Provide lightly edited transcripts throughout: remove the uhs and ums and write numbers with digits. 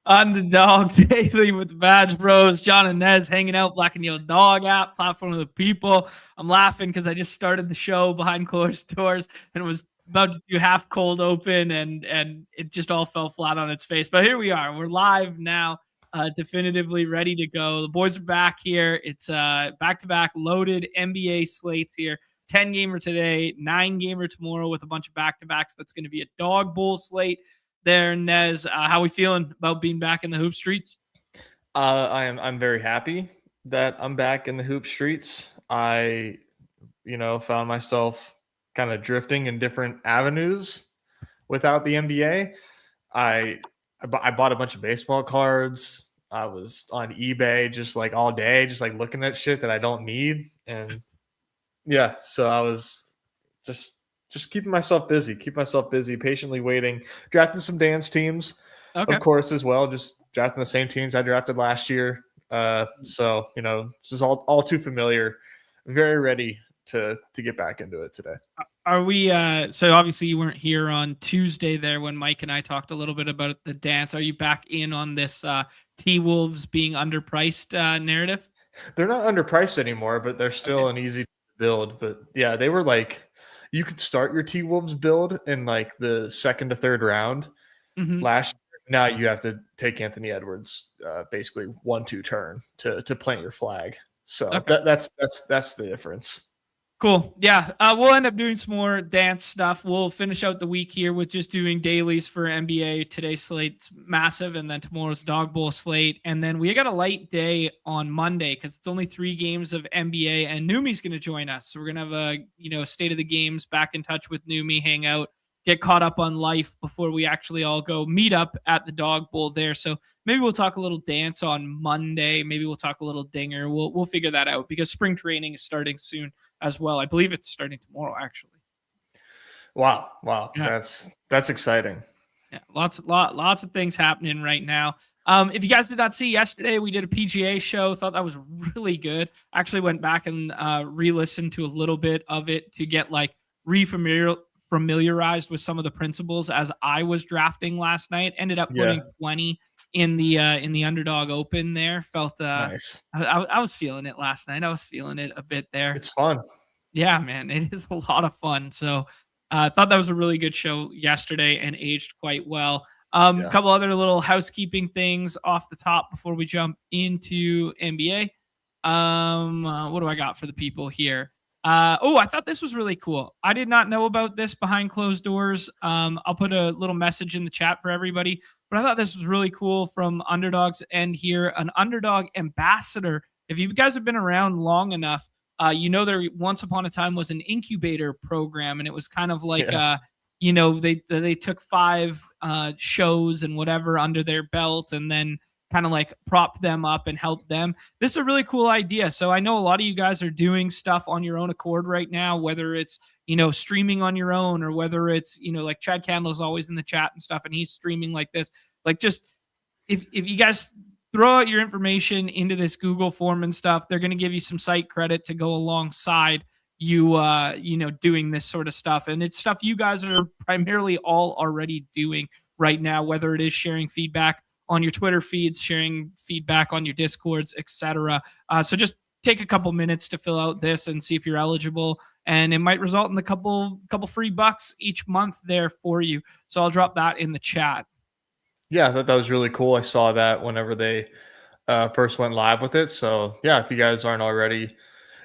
Underdogs daily with the Badge Bros. Jon and Nez hanging out, Black and Yellow Dog app, platform of the people. I'm laughing because I just started the show behind closed doors and was about to do half cold open, and it just all fell flat on its face. But here we are. We're live now, definitively ready to go. The boys are back here. It's back-to-back loaded NBA slates here. 10 gamer today, 9 gamer tomorrow with a bunch of back-to-backs. That's going to be a dog bowl slate there, Nez. How we feeling about being back in the hoop streets? I'm very happy that I'm back in the hoop streets. I, found myself kind of drifting in different avenues without the NBA. I bought a bunch of baseball cards. I was on eBay just like all day, just like looking at shit that I don't need. And yeah, so I was just keeping myself busy, patiently waiting, drafting some dance teams, Okay. of course, as well, just drafting the same teams I drafted last year. So, just all too familiar, very ready to get back into it today. Are we so obviously you weren't here on Tuesday there when Mike and I talked a little bit about the dance. Are you back in on this T-Wolves being underpriced narrative? They're not underpriced anymore, but they're still an easy build. But yeah, they were like, you could start your T-Wolves build in like the second to third round last year. Now you have to take Anthony Edwards basically 1-2 turn to plant your flag. So that's the difference. Cool. Yeah. We'll end up doing some more dance stuff. We'll finish out the week here with just doing dailies for NBA. Today's slate's massive, and then tomorrow's Dog Bowl slate. And then we got a light day on Monday because it's only 3 games of NBA, and Numi's going to join us. So we're going to have a, state of the games, back in touch with Numi, hang out, get caught up on life before we actually all go meet up at the Dog Bowl there. So maybe we'll talk a little dance on Monday. Maybe we'll talk a little dinger. We'll figure that out because spring training is starting soon as well. I believe it's starting tomorrow, actually. Wow. Yeah. That's exciting. Yeah, lots of things happening right now. If you guys did not see yesterday, we did a PGA show. Thought that was really good. Actually went back and re-listened to a little bit of it to get like familiarized with some of the principles as I was drafting last night. Ended up putting 20 in the Underdog Open there. Felt nice. I was feeling it last night. I was feeling it a bit there. It's fun. Yeah, man, it is a lot of fun. So I thought that was a really good show yesterday and aged quite well. A couple other little housekeeping things off the top before we jump into NBA. What do I got for the people here? I thought this was really cool. I did not know about this behind closed doors. I'll put a little message in the chat for everybody, but I thought this was really cool from Underdog's end here. An Underdog ambassador. If you guys have been around long enough, there once upon a time was an incubator program, and it was kind of like, they took 5 shows and whatever under their belt and then kind of like prop them up and help them. This is a really cool idea. So I know a lot of you guys are doing stuff on your own accord right now, whether it's, streaming on your own or whether it's, like Chad Candle's always in the chat and stuff, and he's streaming like this. Like, just if you guys throw out your information into this Google form and stuff, they're going to give you some site credit to go alongside you, doing this sort of stuff. And it's stuff you guys are primarily all already doing right now, whether it is sharing feedback on your Twitter feeds, sharing feedback on your Discords, etc. So just take a couple minutes to fill out this and see if you're eligible, and it might result in a couple free bucks each month there for you. So I'll drop that in the chat. Yeah, I thought that was really cool. I saw that whenever they first went live with it. So yeah, if you guys aren't already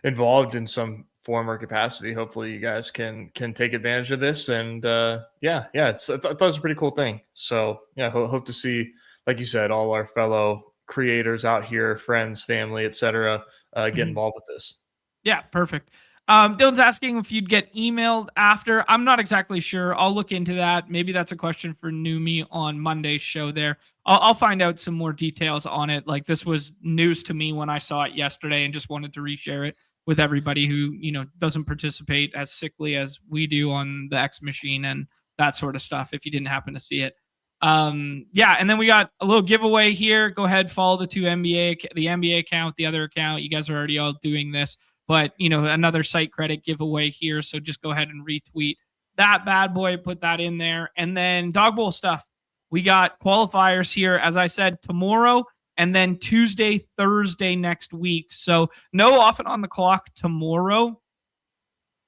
involved in some form or capacity, hopefully you guys can take advantage of this. And I thought it was a pretty cool thing. So yeah, hope to see, like you said, all our fellow creators out here, friends, family, etc., get involved with this. Yeah, perfect. Dylan's asking if you'd get emailed after. I'm not exactly sure. I'll look into that. Maybe that's a question for Numi on Monday's show there. I'll find out some more details on it. Like, this was news to me when I saw it yesterday and just wanted to reshare it with everybody who, doesn't participate as sickly as we do on the X machine and that sort of stuff, if you didn't happen to see it. And then we got a little giveaway here. Go ahead, follow the NBA account, the other account. You guys are already all doing this, but another site credit giveaway here. So just go ahead and retweet that bad boy, put that in there. And then Dog Bowl stuff. we got qualifiers here, as I said, tomorrow and then Tuesday, Thursday next week. So no off and on the clock tomorrow.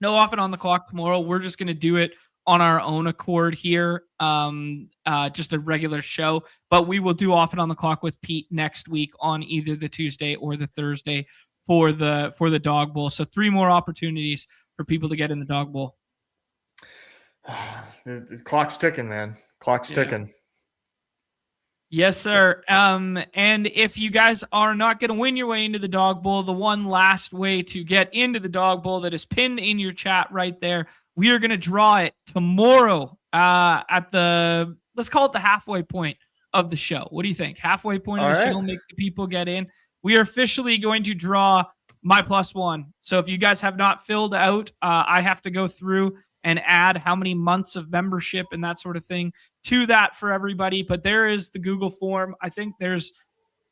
We're just going to do it on our own accord here, just a regular show. But we will do off and on the clock with Pete next week on either the Tuesday or the Thursday for the Dog Bowl. So 3 more opportunities for people to get in the Dog Bowl. The clock's ticking, man. Clock's ticking. Yes, sir. And if you guys are not going to win your way into the Dog Bowl, the one last way to get into the Dog Bowl that is pinned in your chat right there, we are going to draw it tomorrow at the, let's call it the halfway point of the show. What do you think? Halfway point of the show, make the people get in. We are officially going to draw my +1. So if you guys have not filled out, I have to go through and add how many months of membership and that sort of thing to that for everybody. But there is the Google form. I think there's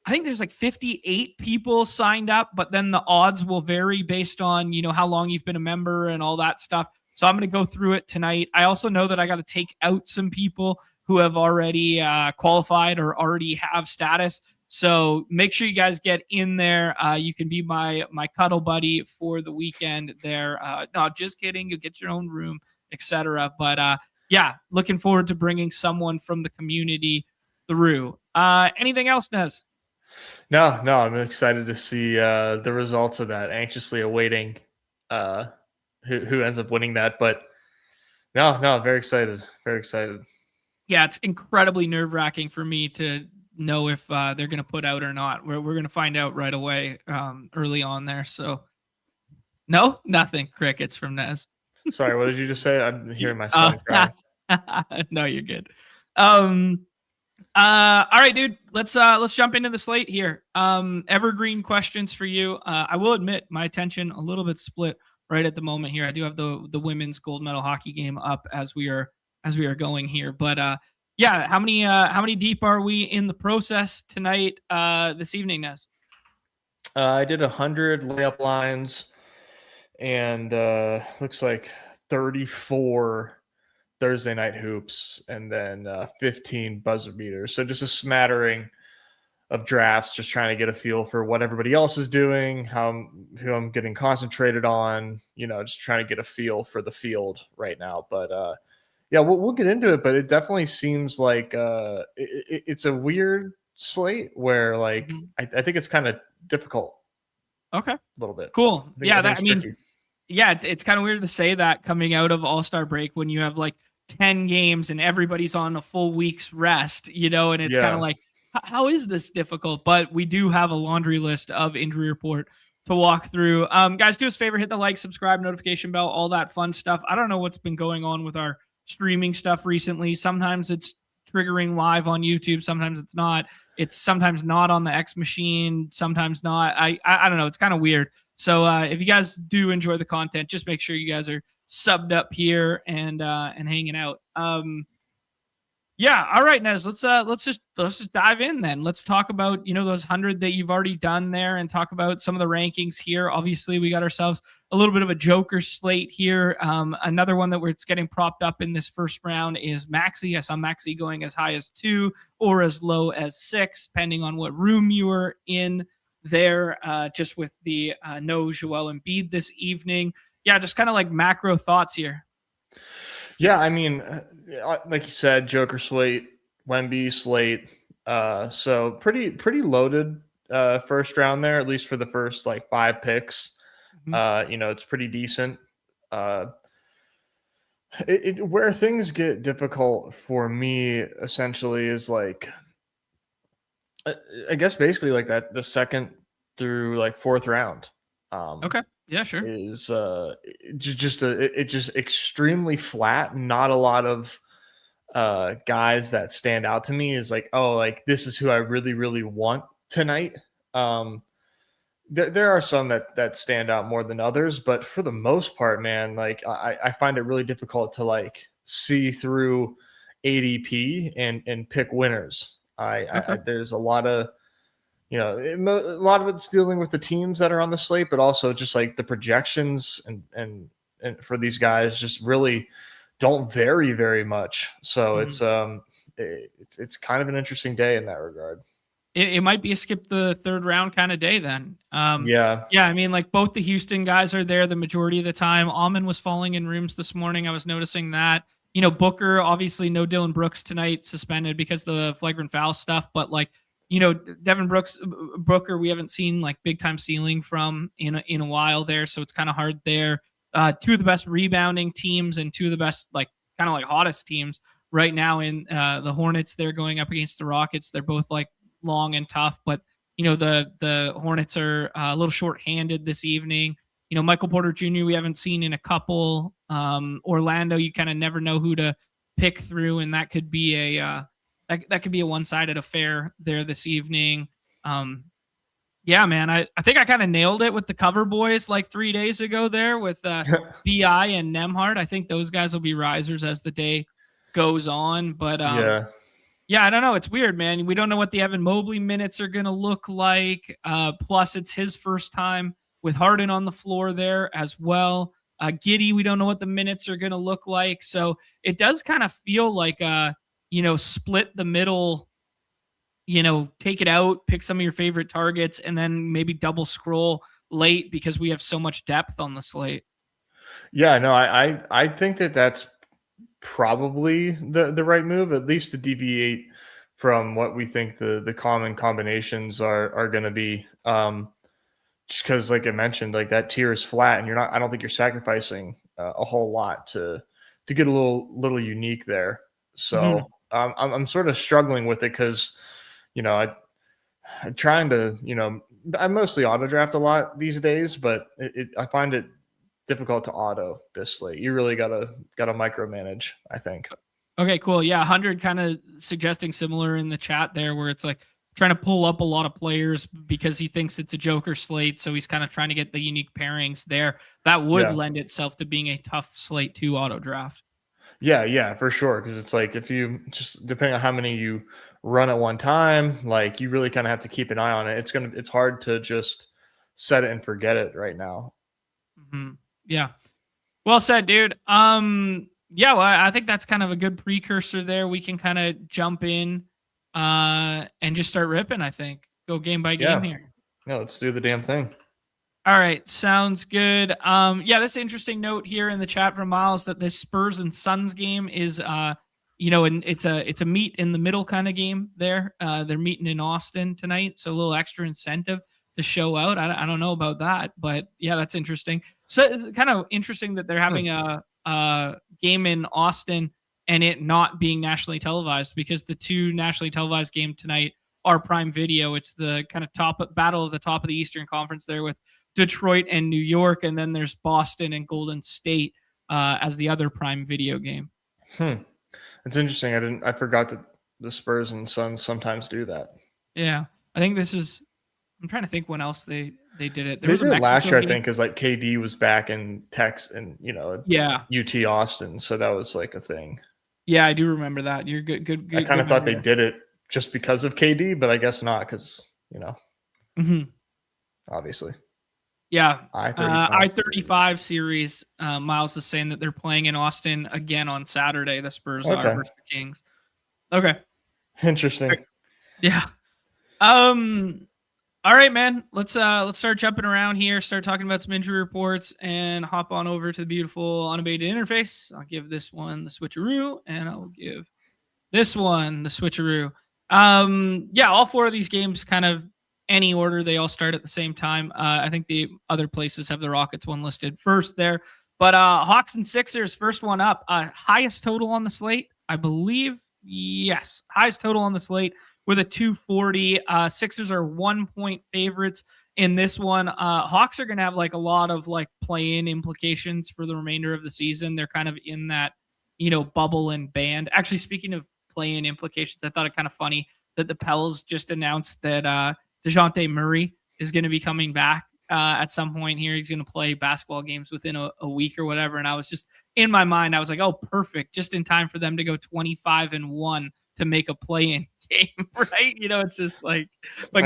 like 58 people signed up, but then the odds will vary based on, how long you've been a member and all that stuff. So I'm going to go through it tonight. I also know that I got to take out some people who have already qualified or already have status. So make sure you guys get in there. You can be my cuddle buddy for the weekend there. No, just kidding. You'll get your own room, etc. But yeah, looking forward to bringing someone from the community through. Anything else, Nez? No, I'm excited to see the results of that. Anxiously awaiting who ends up winning that. But no, very excited. Very excited. Yeah, it's incredibly nerve-wracking for me to know if they're going to put out or not. We're going to find out right away early on there. So no, nothing. Crickets from Nez. Sorry, what did you just say? I'm hearing my son crying. No, you're good. All right, dude. Let's jump into the slate here. Evergreen questions for you. I will admit my attention a little bit split right at the moment here. I do have the women's gold medal hockey game up as we are going here, but yeah, how many deep are we in the process tonight, this evening, Nez? I did 100 layup lines and looks like 34 Thursday night hoops and then 15 buzzer beaters. So just a smattering of drafts, just trying to get a feel for what everybody else is doing, who I'm getting concentrated on, just trying to get a feel for the field right now. But yeah, we'll get into it, but it definitely seems like it's a weird slate where, like, I think it's kind of difficult. Okay. A little bit. Cool. It's kind of weird to say that coming out of All-Star break when you have like 10 games and everybody's on a full week's rest, and it's kind of like, how is this difficult? But we do have a laundry list of injury report to walk through. Guys, do us a favor, hit the like, subscribe, notification bell, all that fun stuff. I don't know what's been going on with our streaming stuff recently. Sometimes it's triggering live on YouTube. Sometimes it's not. It's sometimes not on the X machine. Sometimes not. I don't know. It's kind of weird. So if you guys do enjoy the content, just make sure you guys are subbed up here and hanging out. Yeah. All right, Nez, let's just dive in then. Let's talk about, those 100 that you've already done there and talk about some of the rankings here. Obviously, we got ourselves a little bit of a joker slate here. Another one that it's getting propped up in this first round is Maxi. I saw Maxi going as high as 2 or as low as 6, depending on what room you were in there, just with the no Joel Embiid this evening. Yeah, just kind of like macro thoughts here. Yeah, I mean, like you said, Joker slate, Wemby slate. So pretty loaded first round there, at least for the first like 5 picks. It's pretty decent. Where things get difficult for me essentially is like, I guess basically like that the second through like 4th round. Okay. Yeah, sure. Is just extremely flat. Not a lot of guys that stand out to me is like, oh, like this is who I really, really want tonight. There are some that stand out more than others, but for the most part, man, like I find it really difficult to like see through ADP and pick winners. There's a lot of, a lot of it's dealing with the teams that are on the slate, but also just like the projections and for these guys just really don't vary very much. So it's kind of an interesting day in that regard. It might be a skip the third round kind of day then. Yeah. I mean, like both the Houston guys are there the majority of the time. Almond was falling in rooms this morning. I was noticing that. Booker, obviously no Dylan Brooks tonight, suspended because of the flagrant foul stuff. But like, Devin Booker, we haven't seen like big time ceiling from in a while there. So it's kind of hard there. Two of the best rebounding teams and two of the best like kind of like hottest teams right now in the Hornets. They're going up against the Rockets. They're both like long and tough, but the Hornets are a little short-handed this evening. Michael Porter Jr. we haven't seen in a couple. Orlando, you kind of never know who to pick through, and that could be that could be a one-sided affair there this evening. Yeah, man, I think I kind of nailed it with the cover boys like 3 days ago there with BI and Nemhard. I think those guys will be risers as the day goes on, but yeah, I don't know. It's weird, man. We don't know what the Evan Mobley minutes are going to look like. Plus, it's his first time with Harden on the floor there as well. Giddey, we don't know what the minutes are going to look like. So it does kind of feel like, split the middle, take it out, pick some of your favorite targets, and then maybe double scroll late because we have so much depth on the slate. Yeah, no, I think that's probably the right move, at least to deviate from what we think the common combinations are going to be. Just because, like I mentioned, like that tier is flat, and I don't think you're sacrificing a whole lot to get a little unique there. So I'm sort of struggling with it because, I'm trying to, I mostly auto draft a lot these days, but I find it difficult to auto this slate. You really gotta micromanage, I think. Okay, cool. Yeah, 100 kind of suggesting similar in the chat there, where it's like trying to pull up a lot of players because he thinks it's a Joker slate, so he's kind of trying to get the unique pairings there. That would lend itself to being a tough slate to auto draft. Yeah, for sure. Because it's like if you just depending on how many you run at one time, like you really kind of have to keep an eye on it. It's hard to just set it and forget it right now. Mm-hmm. Yeah. Well said, dude. Yeah, well, I think that's kind of a good precursor there. We can kind of jump in and just start ripping, I think. Go game by game here. Yeah, let's do the damn thing. All right, sounds good. Yeah, this interesting note here in the chat from Miles that this Spurs and Suns game is and it's a meet in the middle kind of game there. They're meeting in Austin tonight, so a little extra incentive to show out. I don't know about that, but yeah, that's interesting. So it's kind of interesting that they're having a game in Austin and it not being nationally televised, because the two nationally televised games tonight are Prime Video. It's the kind of top battle of the top of the Eastern Conference there with Detroit and New York, and then there's Boston and Golden State as the other Prime Video game. It's interesting. I forgot that the Spurs and Suns sometimes do that. Yeah, I think this is. I'm trying to think when else they did it. They did it last year, I think, because like KD was back in Tex and UT Austin, so that was like a thing. Yeah, I do remember that. You're good. I kind of thought they did it just because of KD, but I guess not, because obviously. Yeah, I-35 series. Miles is saying that they're playing in Austin again on Saturday. The Spurs are versus the Kings. Okay, interesting. Yeah. All right, man. Let's start jumping around here. Start talking about some injury reports and hop on over to the beautiful unabated interface. I'll give this one the switcheroo, and I'll give this one the switcheroo. Yeah, all four of these games kind of any order. They all start at the same time. I think the other places have the Rockets one listed first there. But Hawks and Sixers, first one up. Highest total on the slate, I believe. Yes, highest total on the slate with a 240. Sixers are 1 point favorites in this one. Hawks are going to have like a lot of like play-in implications for the remainder of the season. They're kind of in that, bubble and band. Actually, speaking of play-in implications, I thought it kind of funny that the Pels just announced that DeJounte Murray is going to be coming back at some point here. He's going to play basketball games within a week or whatever. And I was just in my mind, I was like, oh, perfect. Just in time for them to go 25-1 to make a play-in game, right? It's just like, but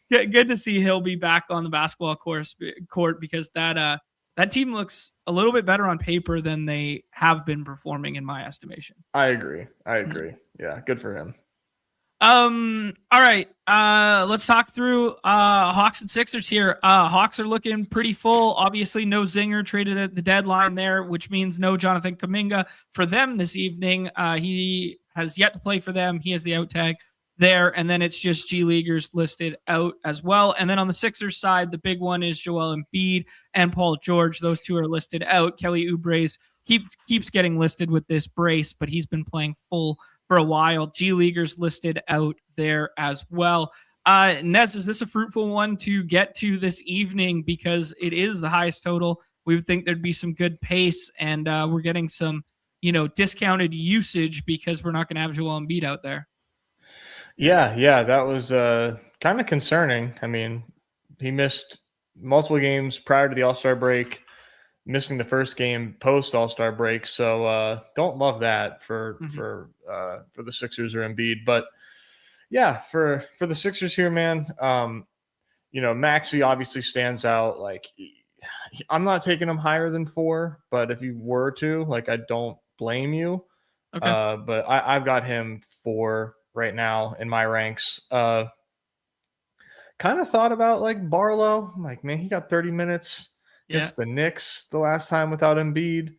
good to see he'll be back on the basketball court, because that that team looks a little bit better on paper than they have been performing, in my estimation. I agree. Yeah, good for him. All right. Let's talk through Hawks and Sixers here. Hawks are looking pretty full. Obviously, no Zinger traded at the deadline there, which means no Jonathan Kuminga for them this evening. He has yet to play for them. He has the out tag there, and then it's just G Leaguers listed out as well. And then on the Sixers side, the big one is Joel Embiid and Paul George. Those two are listed out. Kelly Oubre's keeps getting listed with this brace, but he's been playing full for a while. G Leaguers listed out there as well. Nez, is this a fruitful one to get to this evening? Because it is the highest total. We would think there'd be some good pace, and we're getting some, discounted usage because we're not going to have Joel Embiid out there. Yeah, that was kind of concerning. I mean, he missed multiple games prior to the All-Star break, missing the first game post All-Star break. So don't love that for the Sixers or Embiid. But yeah, for the Sixers here, man, Maxey obviously stands out. Like, I'm not taking him higher than 4, but if you were to, like, I don't blame you. Okay. But I've got him 4 right now in my ranks. Kind of thought about like Barlow. I'm like, man, he got 30 minutes. Against the Knicks the last time without Embiid.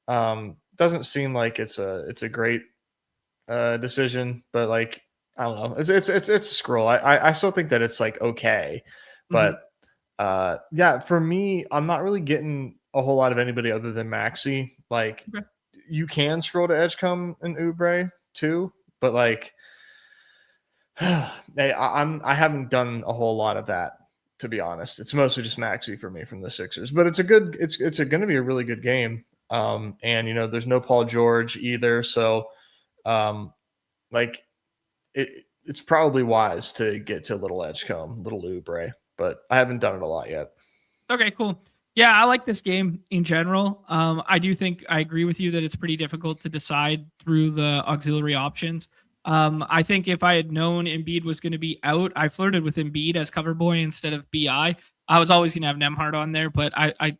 Doesn't seem like it's a great decision, but like, I don't know. It's a scroll. I still think that it's like okay, but yeah, for me, I'm not really getting a whole lot of anybody other than Maxey. Like, you can scroll to Edgecombe and Oubre too, but like, I haven't done a whole lot of that. To be honest, it's mostly just Maxey for me from the Sixers, but it's going to be a really good game. And there's no Paul George either. So like it's probably wise to get to a little Edgecombe, little Oubre, but I haven't done it a lot yet. Okay, cool. Yeah, I like this game in general. I do think I agree with you that it's pretty difficult to decide through the auxiliary options. I think if I had known Embiid was going to be out, I flirted with Embiid as cover boy instead of BI. I was always going to have Nembhard on there, but I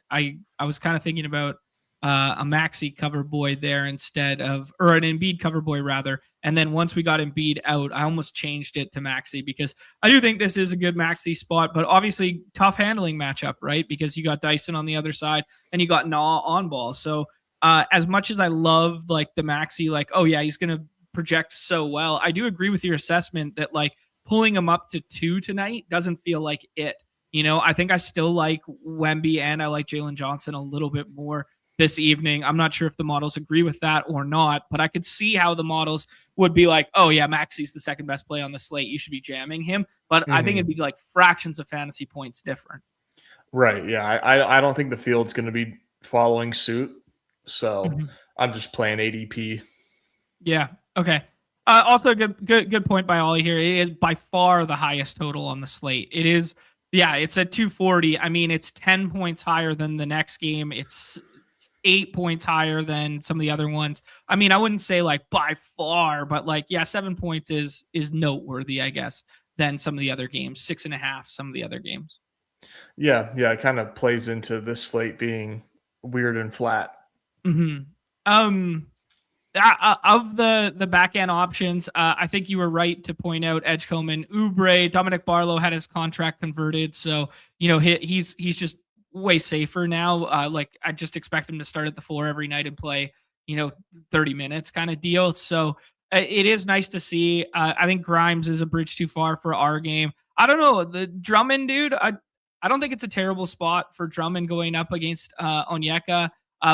was kind of thinking about a Maxey cover boy there instead of, or an Embiid cover boy rather. And then once we got Embiid out, I almost changed it to Maxey because I do think this is a good Maxey spot, but obviously tough handling matchup, right? Because you got Dyson on the other side and you got Nah on ball. So as much as I love like the Maxey, like, oh yeah, he's going to project so well, I do agree with your assessment that like pulling him up to 2 tonight doesn't feel like it. I think I still like Wemby and I like Jalen Johnson a little bit more this evening. I'm not sure if the models agree with that or not, but I could see how the models would be like, oh yeah, Maxey's the second best play on the slate, you should be jamming him. But I think it'd be like fractions of fantasy points different. Right. Yeah. I don't think the field's going to be following suit. So I'm just playing ADP. Yeah. Okay. Also, a good point by Ollie here. It is by far the highest total on the slate. It is, it's at 240. I mean, it's 10 points higher than the next game. It's 8 points higher than some of the other ones. I mean, I wouldn't say like by far, but like, 7 points is noteworthy, I guess, than some of the other games. 6.5, some of the other games. Yeah. It kind of plays into this slate being weird and flat. Of the back end options, I think you were right to point out Edgecombe and Oubre. Dominic Barlow had his contract converted, so he's just way safer now. Like, I just expect him to start at the 4 every night and play 30 minutes kind of deal. So it is nice to see. I think Grimes is a bridge too far for our game. I don't know, the Drummond dude. I don't think it's a terrible spot for Drummond going up against Onyeka.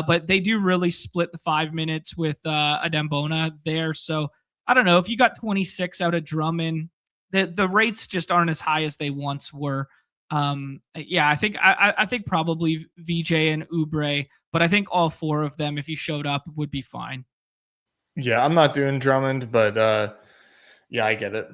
But they do really split the 5 minutes with Adembona there. So I don't know if you got 26 out of Drummond, the rates just aren't as high as they once were. I think probably VJ and Oubre, but I think all 4 of them, if you showed up, would be fine. Yeah, I'm not doing Drummond, but I get it.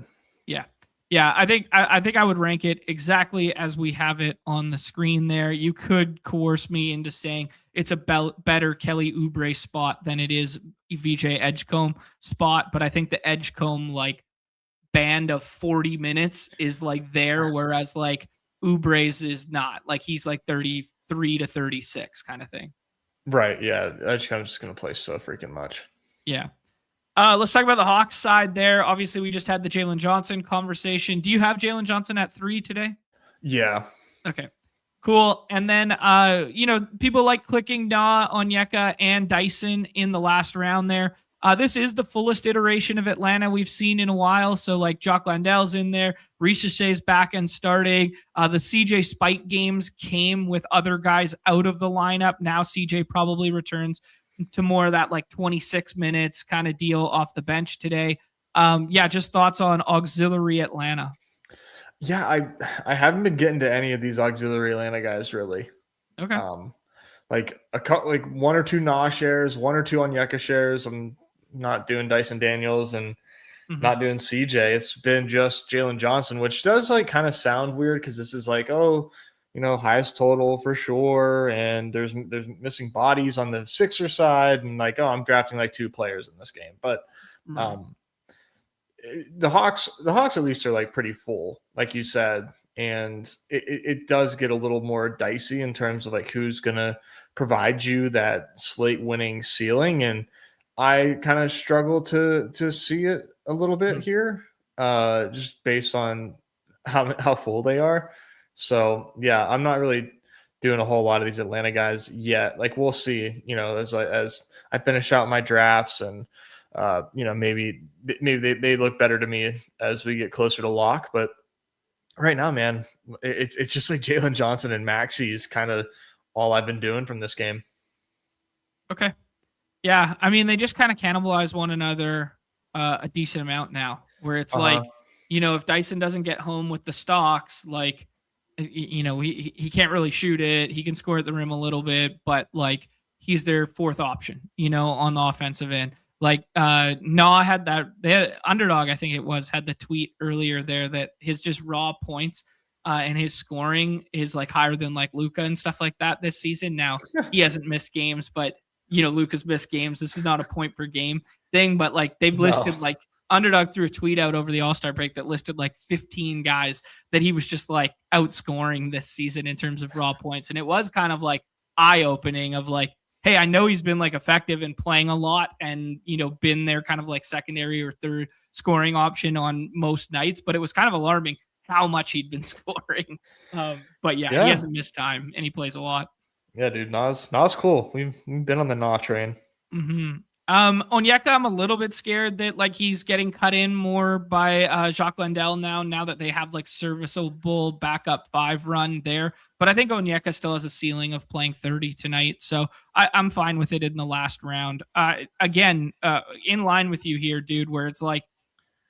Yeah, I think I would rank it exactly as we have it on the screen there. You could coerce me into saying it's a better Kelly Oubre spot than it is VJ Edgecombe spot, but I think the Edgecombe like band of 40 minutes is like there, whereas like Oubre's is not. Like, he's like 30 3 to 36 kind of thing. Right. Yeah. I'm just going to play so freaking much. Yeah. Let's talk about the Hawks side there. Obviously, we just had the Jalen Johnson conversation. Do you have Jalen Johnson at 3 today? Yeah. Okay. Cool. And then, people like clicking Na, Onyeka, and Dyson in the last round there. This is the fullest iteration of Atlanta we've seen in a while. So, like, Jock Landale's in there. Ricochet's back and starting. The CJ Spike games came with other guys out of the lineup. Now CJ probably returns to more of that, like, 26 minutes kind of deal off the bench today. Just thoughts on auxiliary Atlanta. Yeah, I haven't been getting to any of these auxiliary Atlanta guys really. Okay. Like a couple, like 1 or 2 Na shares, 1 or 2 Onyeka shares. I'm not doing Dyson Daniels and not doing CJ. It's been just Jalen Johnson, which does like kind of sound weird because this is like, highest total for sure, and there's missing bodies on the Sixer side, and like, I'm drafting like 2 players in this game, but the Hawks at least are like pretty full, like you said, and it does get a little more dicey in terms of like who's gonna provide you that slate winning ceiling, and I kind of struggle to see it a little bit here, just based on how full they are. So yeah, I'm not really doing a whole lot of these Atlanta guys yet. Like we'll see, as I finish out my drafts and maybe they look better to me as we get closer to lock. But right now, man, it's just like Jalen Johnson and Maxey is kind of all I've been doing from this game. Okay. Yeah. I mean, they just kind of cannibalize one another a decent amount now, where it's like, if Dyson doesn't get home with the stocks, like, he can't really shoot it. He can score at the rim a little bit, but like he's their 4th option, on the offensive end. Like Na had that, they had Underdog, I think it was, had the tweet earlier there that his just raw points and his scoring is like higher than like Luka and stuff like that this season. Now he hasn't missed games, but Luka's missed games. This is not a point per game thing, but like they've listed like Underdog threw a tweet out over the All-Star break that listed like 15 guys that he was just like outscoring this season in terms of raw points. And it was kind of like eye-opening of like, hey, I know he's been like effective in playing a lot and, been there kind of like secondary or third scoring option on most nights, but it was kind of alarming how much he'd been scoring. But he hasn't missed time and he plays a lot. Yeah, dude, Na's cool. We've been on the Na train. Mm-hmm. Onyeka, I'm a little bit scared that like he's getting cut in more by Jock Landale now that they have like serviceable backup 5 run there. But I think Onyeka still has a ceiling of playing 30 tonight. So I'm fine with it in the last round. Again, in line with you here, dude, where it's like,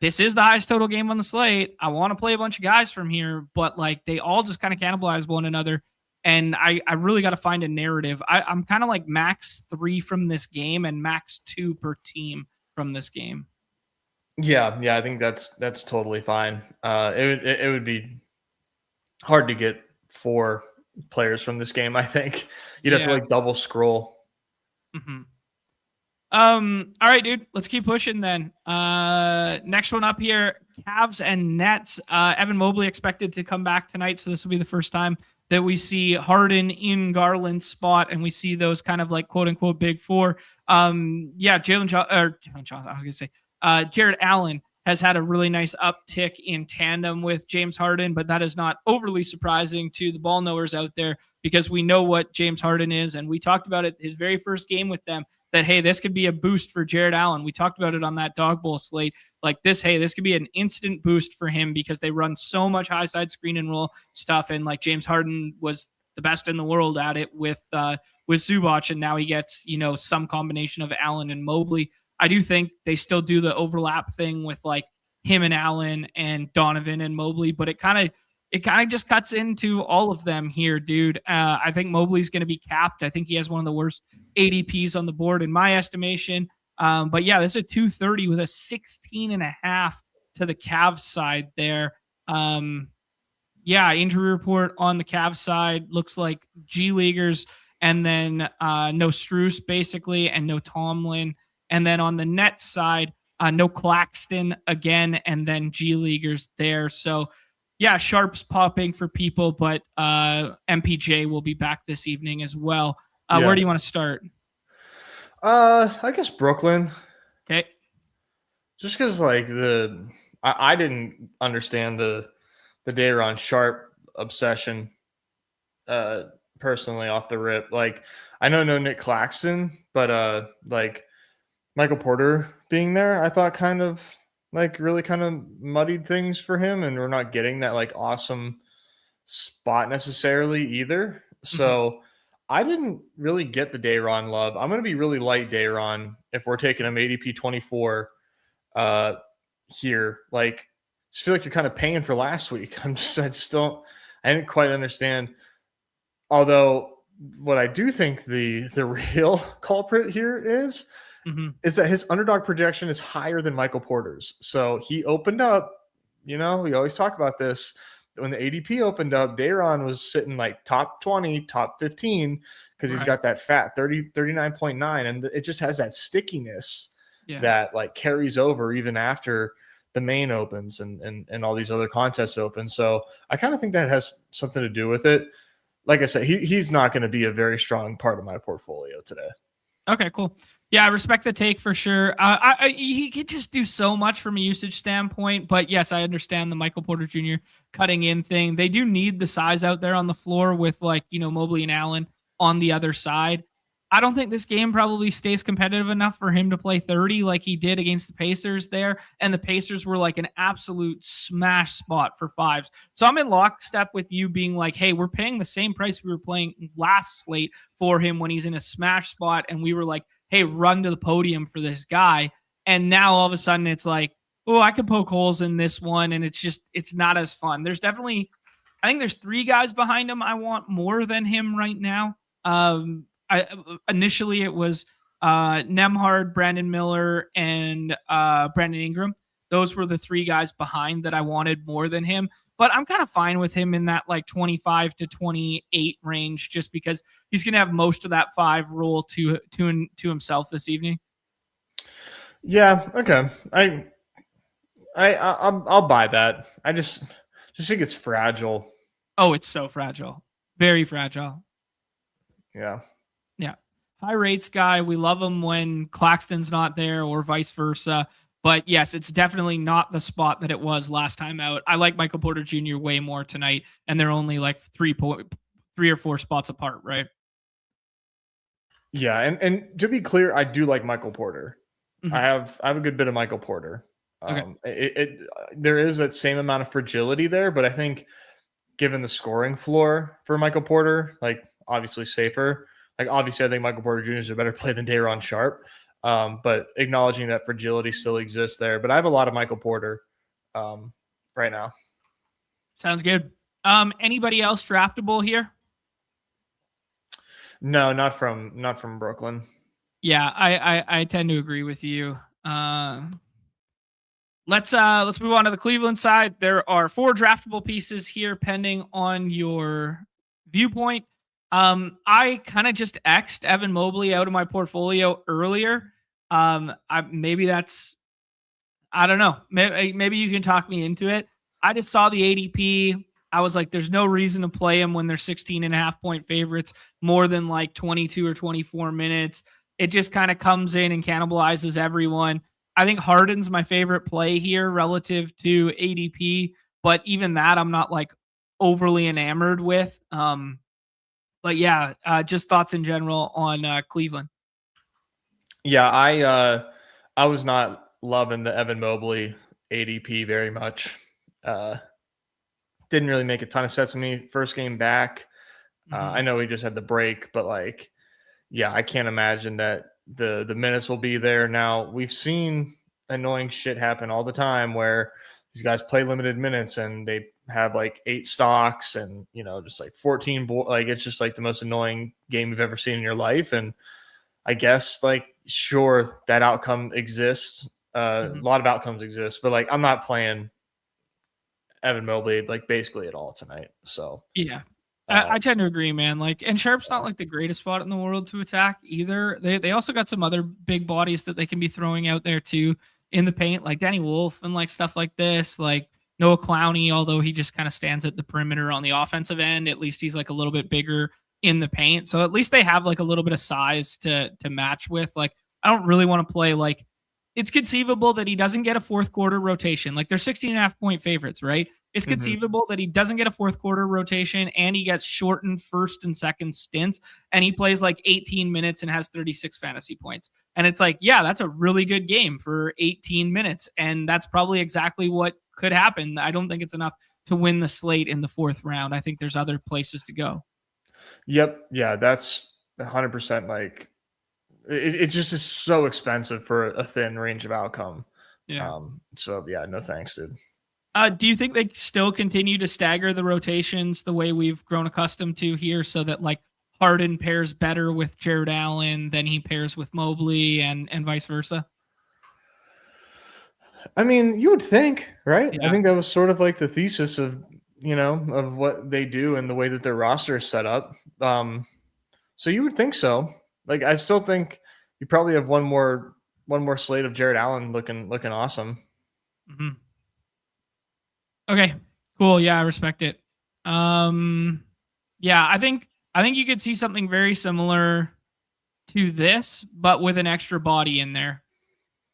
this is the highest total game on the slate. I want to play a bunch of guys from here, but like they all just kind of cannibalize one another. And I really got to find a narrative. I'm kind of like max 3 from this game and max 2 per team from this game. Yeah, I think that's totally fine. It would be hard to get 4 players from this game. I think you'd have to like double scroll. Mm-hmm. All right, dude. Let's keep pushing then. Next one up here, Cavs and Nets. Evan Mobley expected to come back tonight, so this will be the first time that we see Harden in Garland's spot, and we see those kind of like quote unquote big 4. Jared Allen has had a really nice uptick in tandem with James Harden, but that is not overly surprising to the ball knowers out there because we know what James Harden is, and we talked about it his very first game with them. That, hey, this could be a boost for Jared Allen. We talked about it on that Dog Bowl slate. Like this could be an instant boost for him because they run so much high side screen and roll stuff. And like James Harden was the best in the world at it with Zubac. And now he gets, some combination of Allen and Mobley. I do think they still do the overlap thing with like him and Allen and Donovan and Mobley, but it kind of just cuts into all of them here, dude. I think Mobley's going to be capped. I think he has one of the worst ADPs on the board in my estimation. But yeah, this is a 230 with a 16.5 to the Cavs side there. Injury report on the Cavs side looks like G Leaguers and then no Strus basically and no Tomlin. And then on the Nets side, no Claxton again and then G Leaguers there. So Yeah, Sharp's popping for people, but MPJ will be back this evening as well. Where do you want to start? I guess Brooklyn. Okay. Just because like I didn't understand the Dayron Sharp obsession personally off the rip. Like I know no Nick Claxton, but like Michael Porter being there, I thought kind of like really kind of muddied things for him, and we're not getting that like awesome spot necessarily either. So I didn't really get the Dayron love. I'm going to be really light Dayron if we're taking him ADP 24 here. Like, just feel like you're kind of paying for last week. I didn't quite understand. Although what I do think the real culprit here is that his underdog projection is higher than Michael Porter's. So he opened up, we always talk about this. When the ADP opened up, Dayron was sitting like top 20, top 15, because he's got that fat 39.9. And it just has that stickiness that like carries over even after the main opens and all these other contests open. So I kind of think that has something to do with it. Like I said, he's not going to be a very strong part of my portfolio today. Okay, cool. Yeah, I respect the take for sure. He could just do so much from a usage standpoint, but yes, I understand the Michael Porter Jr. cutting in thing. They do need the size out there on the floor with Mobley and Allen on the other side. I don't think this game probably stays competitive enough for him to play 30 like he did against the Pacers there. And the Pacers were like an absolute smash spot for fives. So I'm in lockstep with you being like, hey, we're paying the same price we were playing last slate for him when he's in a smash spot. And we were like, hey, run to the podium for this guy. And now all of a sudden it's like, oh, I could poke holes in this one. And it's not as fun. I think there's 3 guys behind him I want more than him right now. Initially it was Nembhard, Brandon Miller, and Brandon Ingram. Those were the 3 guys behind that I wanted more than him. But I'm kind of fine with him in that like 25 to 28 range, just because he's going to have most of that 5 role to himself this evening. Yeah. Okay. I'll buy that. I just think it's fragile. Oh, it's so fragile. Very fragile. Yeah. Yeah. High rates guy. We love him when Claxton's not there or vice versa. But yes, it's definitely not the spot that it was last time out. I like Michael Porter Jr. way more tonight, and they're only like 3 or 4 spots apart, right? Yeah, and to be clear, I do like Michael Porter. I have a good bit of Michael Porter. Okay. There is that same amount of fragility there, but I think given the scoring floor for Michael Porter, like obviously safer. Like obviously, I think Michael Porter Jr. is a better play than Dayron Sharp. But acknowledging that fragility still exists there. But I have a lot of Michael Porter right now. Sounds good. Anybody else draftable here? No, not from Brooklyn. Yeah, I tend to agree with you. Let's move on to the Cleveland side. There are 4 draftable pieces here, pending on your viewpoint. I kind of just X'd Evan Mobley out of my portfolio earlier. Maybe that's, I don't know. Maybe you can talk me into it. I just saw the ADP. I was like, there's no reason to play him when they're 16.5 point favorites more than like 22 or 24 minutes. It just kind of comes in and cannibalizes everyone. I think Harden's my favorite play here relative to ADP, but even that I'm not like overly enamored with. But yeah, just thoughts in general on Cleveland. Yeah, I was not loving the Evan Mobley ADP very much. Didn't really make a ton of sense to me first game back. I know he just had the break, but like, yeah, I can't imagine that the minutes will be there. Now we've seen annoying shit happen all the time where these guys play limited minutes and they have like 8 stocks and, just like 14, like it's just like the most annoying game you've ever seen in your life. And I guess like, sure, that outcome exists. A lot of outcomes exist, but like, I'm not playing Evan Mobley like basically at all tonight. So yeah, I tend to agree, man. Like, and Sharp's not like the greatest spot in the world to attack either. They also got some other big bodies that they can be throwing out there too in the paint, like Danny Wolf and like stuff like this. Like, Noah Clowney, although he just kind of stands at the perimeter on the offensive end, at least he's like a little bit bigger in the paint. So at least they have like a little bit of size to match with. Like, I don't really want to play like, it's conceivable that he doesn't get a fourth quarter rotation. Like, they're 16.5-point favorites, right? It's conceivable that he doesn't get a fourth quarter rotation and he gets shortened first and second stints and he plays like 18 minutes and has 36 fantasy points. And it's like, yeah, that's a really good game for 18 minutes. And that's probably exactly what could happen. I don't think it's enough to win the slate in the fourth round. I think there's other places to go. Yep. Yeah, that's 100% like it just is so expensive for a thin range of outcome. Yeah. So yeah, no thanks, dude. Do you think they still continue to stagger the rotations the way we've grown accustomed to here, so that like Harden pairs better with Jared Allen than he pairs with Mobley and vice versa? I mean, you would think, right? Yeah. I think that was sort of like the thesis of, of what they do and the way that their roster is set up. So you would think so. Like, I still think you probably have one more slate of Jared Allen looking awesome. Mm-hmm. Okay, cool. Yeah, I respect it. Yeah, I think you could see something very similar to this, but with an extra body in there.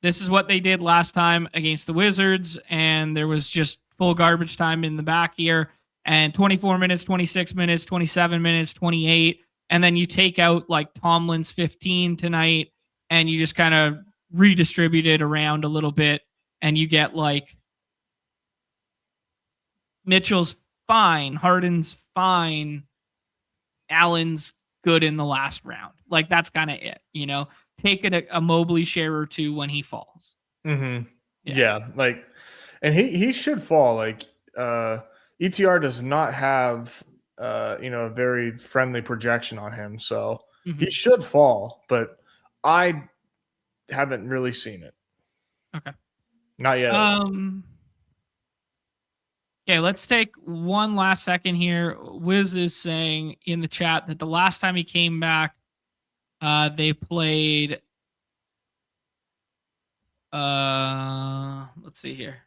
This is what they did last time against the Wizards, and there was just full garbage time in the back here, and 24 minutes, 26 minutes, 27 minutes, 28, and then you take out like Tomlin's 15 tonight, and you just kind of redistribute it around a little bit, and you get like Mitchell's fine, Harden's fine, Allen's good in the last round. Like, that's kind of it, Take it a Mobley share or two when he falls. Mm-hmm. Yeah, like, and he should fall. Like, ETR does not have a very friendly projection on him, so he should fall. But I haven't really seen it. Okay, not yet. Okay, let's take one last second here. Wiz is saying in the chat that the last time he came back, they played. Let's see here.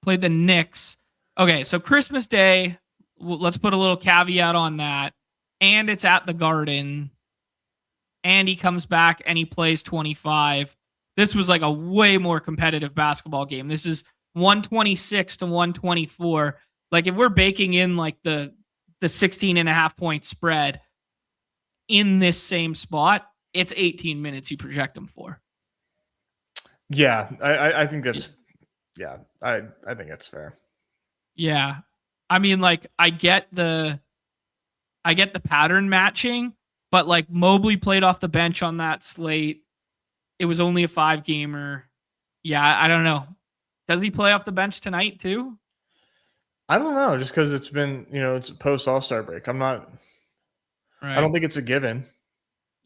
Played the Knicks. Okay, so Christmas Day. Let's put a little caveat on that. And it's at the Garden. And he comes back and he plays 25. This was like a way more competitive basketball game. This is 126 to 124. Like, if we're baking in like the 16.5-point spread in this same spot, it's 18 minutes you project them for. Yeah, I think that's I think that's fair. Yeah. I mean, like, I get the pattern matching, but like Mobley played off the bench on that slate. It was only a 5-gamer. Yeah, I don't know. Does he play off the bench tonight too? I don't know, just because it's been, it's post All-Star break. I'm not. Right. I don't think it's a given.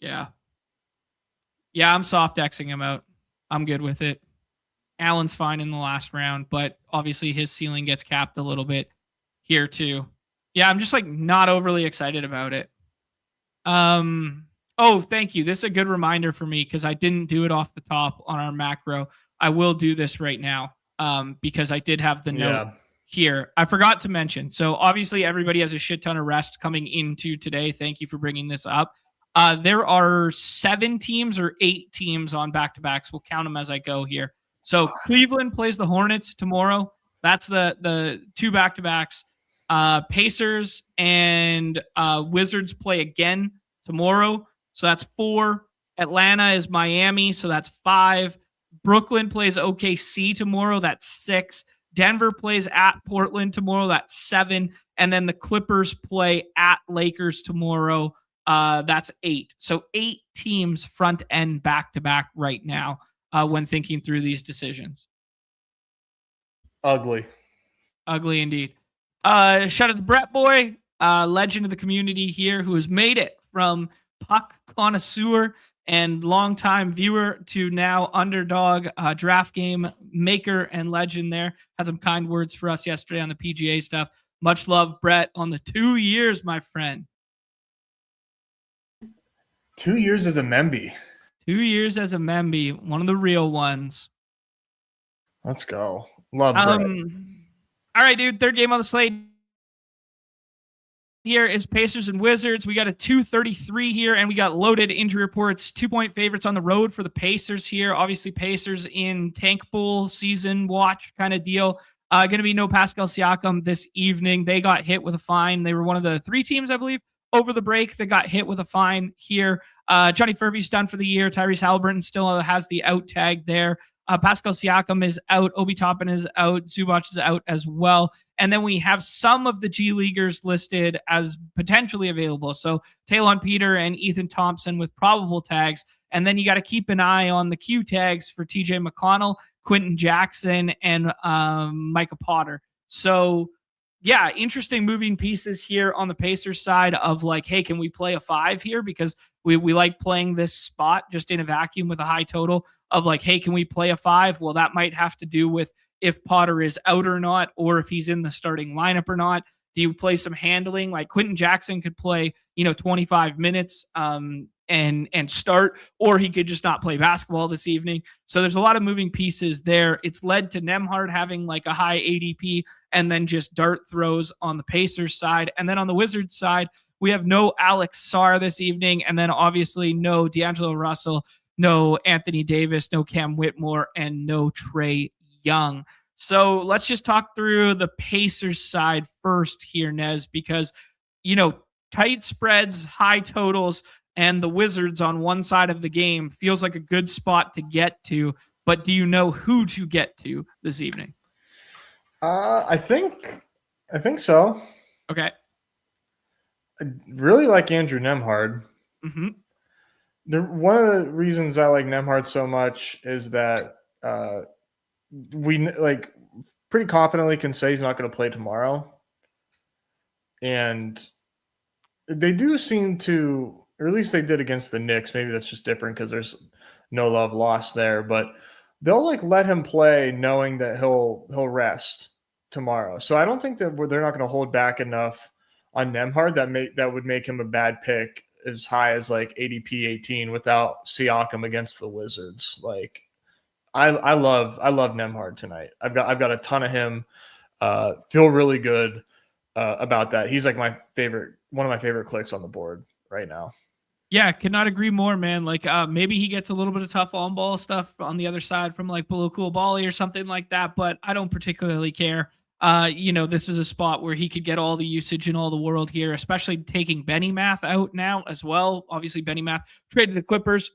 Yeah. Yeah, I'm soft Xing him out. I'm good with it. Allen's fine in the last round, but obviously his ceiling gets capped a little bit here too. Yeah, I'm just like not overly excited about it. Oh, thank you. This is a good reminder for me because I didn't do it off the top on our macro. I will do this right now because I did have the note here. I forgot to mention. So obviously everybody has a shit ton of rest coming into today. Thank you for bringing this up. There are 7 teams or 8 teams on back-to-backs. We'll count them as I go here. So Cleveland plays the Hornets tomorrow. That's the 2 back-to-backs. Pacers and Wizards play again tomorrow. So that's 4. Atlanta is Miami. So that's 5. Brooklyn plays OKC tomorrow. That's 6. Denver plays at Portland tomorrow. That's 7. And then the Clippers play at Lakers tomorrow. That's 8. So 8 teams front end back to back right now when thinking through these decisions. Ugly indeed. Shout out to Brett Boy, legend of the community here, who has made it from puck connoisseur and longtime viewer to now underdog draft game maker and legend there. Had some kind words for us yesterday on the PGA stuff. Much love, Brett, on the 2 years, my friend. 2 years as a Memby. 2 years as a Memby, one of the real ones. Let's go. Love Brett. All right, dude. Third game on the slate here is Pacers and Wizards. We got a 233 here, and we got loaded injury reports. 2-point favorites on the road for the Pacers here. Obviously, Pacers in tank bowl season watch kind of deal. Going to be no Pascal Siakam this evening. They got hit with a fine. They were one of the 3 teams, I believe, over the break that got hit with a fine here. Johnny Furby's done for the year. Tyrese Halliburton still has the out tag there. Pascal Siakam is out. Obi Toppin is out. Zubac is out as well. And then we have some of the G Leaguers listed as potentially available. So Talon Peter and Ethan Thompson with probable tags. And then you got to keep an eye on the Q tags for TJ McConnell, Quentin Jackson, and Micah Potter. So, yeah, interesting moving pieces here on the Pacers side of like, hey, can we play a 5 here? Because we like playing this spot just in a vacuum with a high total of like, hey, can we play a 5? Well, that might have to do with if Potter is out or not, or if he's in the starting lineup or not. Do you play some handling? Like Quentin Jackson could play, 25 minutes and start, or he could just not play basketball this evening. So there's a lot of moving pieces there. It's led to Nembhard having like a high ADP and then just dart throws on the Pacers side. And then on the Wizards side, we have no Alex Sarr this evening, and then obviously no D'Angelo Russell, no Anthony Davis, no Cam Whitmore, and no Trae Young. So let's just talk through the Pacers side first here, Nez, because, tight spreads, high totals, and the Wizards on one side of the game feels like a good spot to get to. But do you know who to get to this evening? I think so. Okay. I really like Andrew Nembhard. Mm-hmm. One of the reasons I like Nembhard so much is that we pretty confidently can say he's not going to play tomorrow. And they do seem to, or at least they did against the Knicks. Maybe that's just different because there's no love lost there, but they'll let him play knowing that he'll rest tomorrow. So I don't think that they're not going to hold back enough on Nembhard that would make him a bad pick as high as ADP 18 without Siakam against the Wizards. I love Nembhard tonight. I've got a ton of him. Feel really good about that. He's one of my favorite clicks on the board right now. Yeah, could not agree more, man. Maybe he gets a little bit of tough on ball stuff on the other side from Below Cool Bally or something like that, but I don't particularly care. This is a spot where he could get all the usage in all the world here, especially taking Benny Math out now as well. Obviously, Benny Math traded the Clippers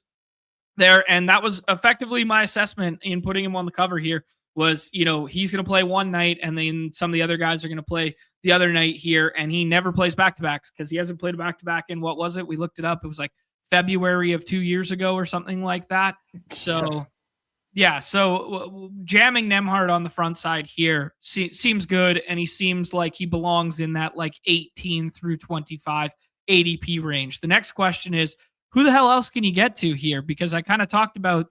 there, and that was effectively my assessment in putting him on the cover here was, he's going to play one night and then some of the other guys are going to play the other night here, and he never plays back-to-backs because he hasn't played a back-to-back in, what was it? We looked it up. It was February of 2 years ago or something like that. So, yeah, so jamming Nembhard on the front side here seems good, and he seems like he belongs in that 18 through 25 ADP range. The next question is, who the hell else can you get to here? Because I kind of talked about,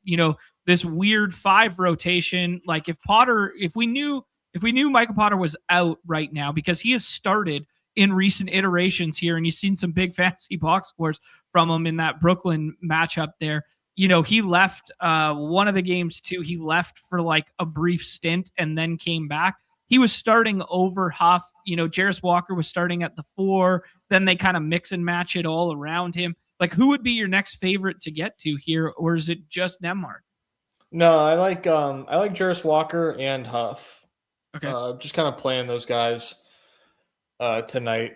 this weird 5 rotation. If we knew Michael Potter was out right now, because he has started in recent iterations here, and you've seen some big fantasy box scores from him in that Brooklyn matchup there. He left one of the games too. He left for a brief stint and then came back. He was starting over Huff. Jarris Walker was starting at the 4. Then they kind of mix and match it all around him. Who would be your next favorite to get to here, or is it just Nembhard? No, I like Jarris Walker and Huff. Okay. Just kind of playing those guys tonight.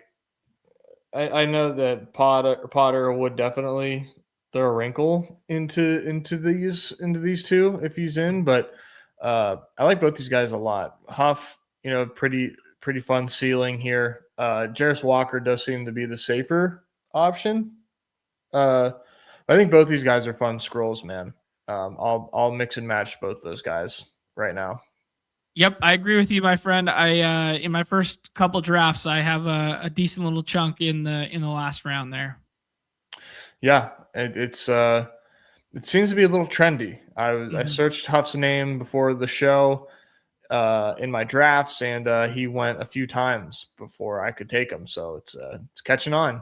I know that Potter would definitely throw a wrinkle into these two if he's in, but I like both these guys a lot. Huff, pretty fun ceiling here. Jarris Walker does seem to be the safer option. I think both these guys are fun scrolls, man. I'll mix and match both those guys right now. Yep, I agree with you, my friend. I in my first couple drafts, I have a decent little chunk in the last round there. Yeah, it seems to be a little trendy. I searched Huff's name before the show in my drafts, and he went a few times before I could take him. So it's catching on.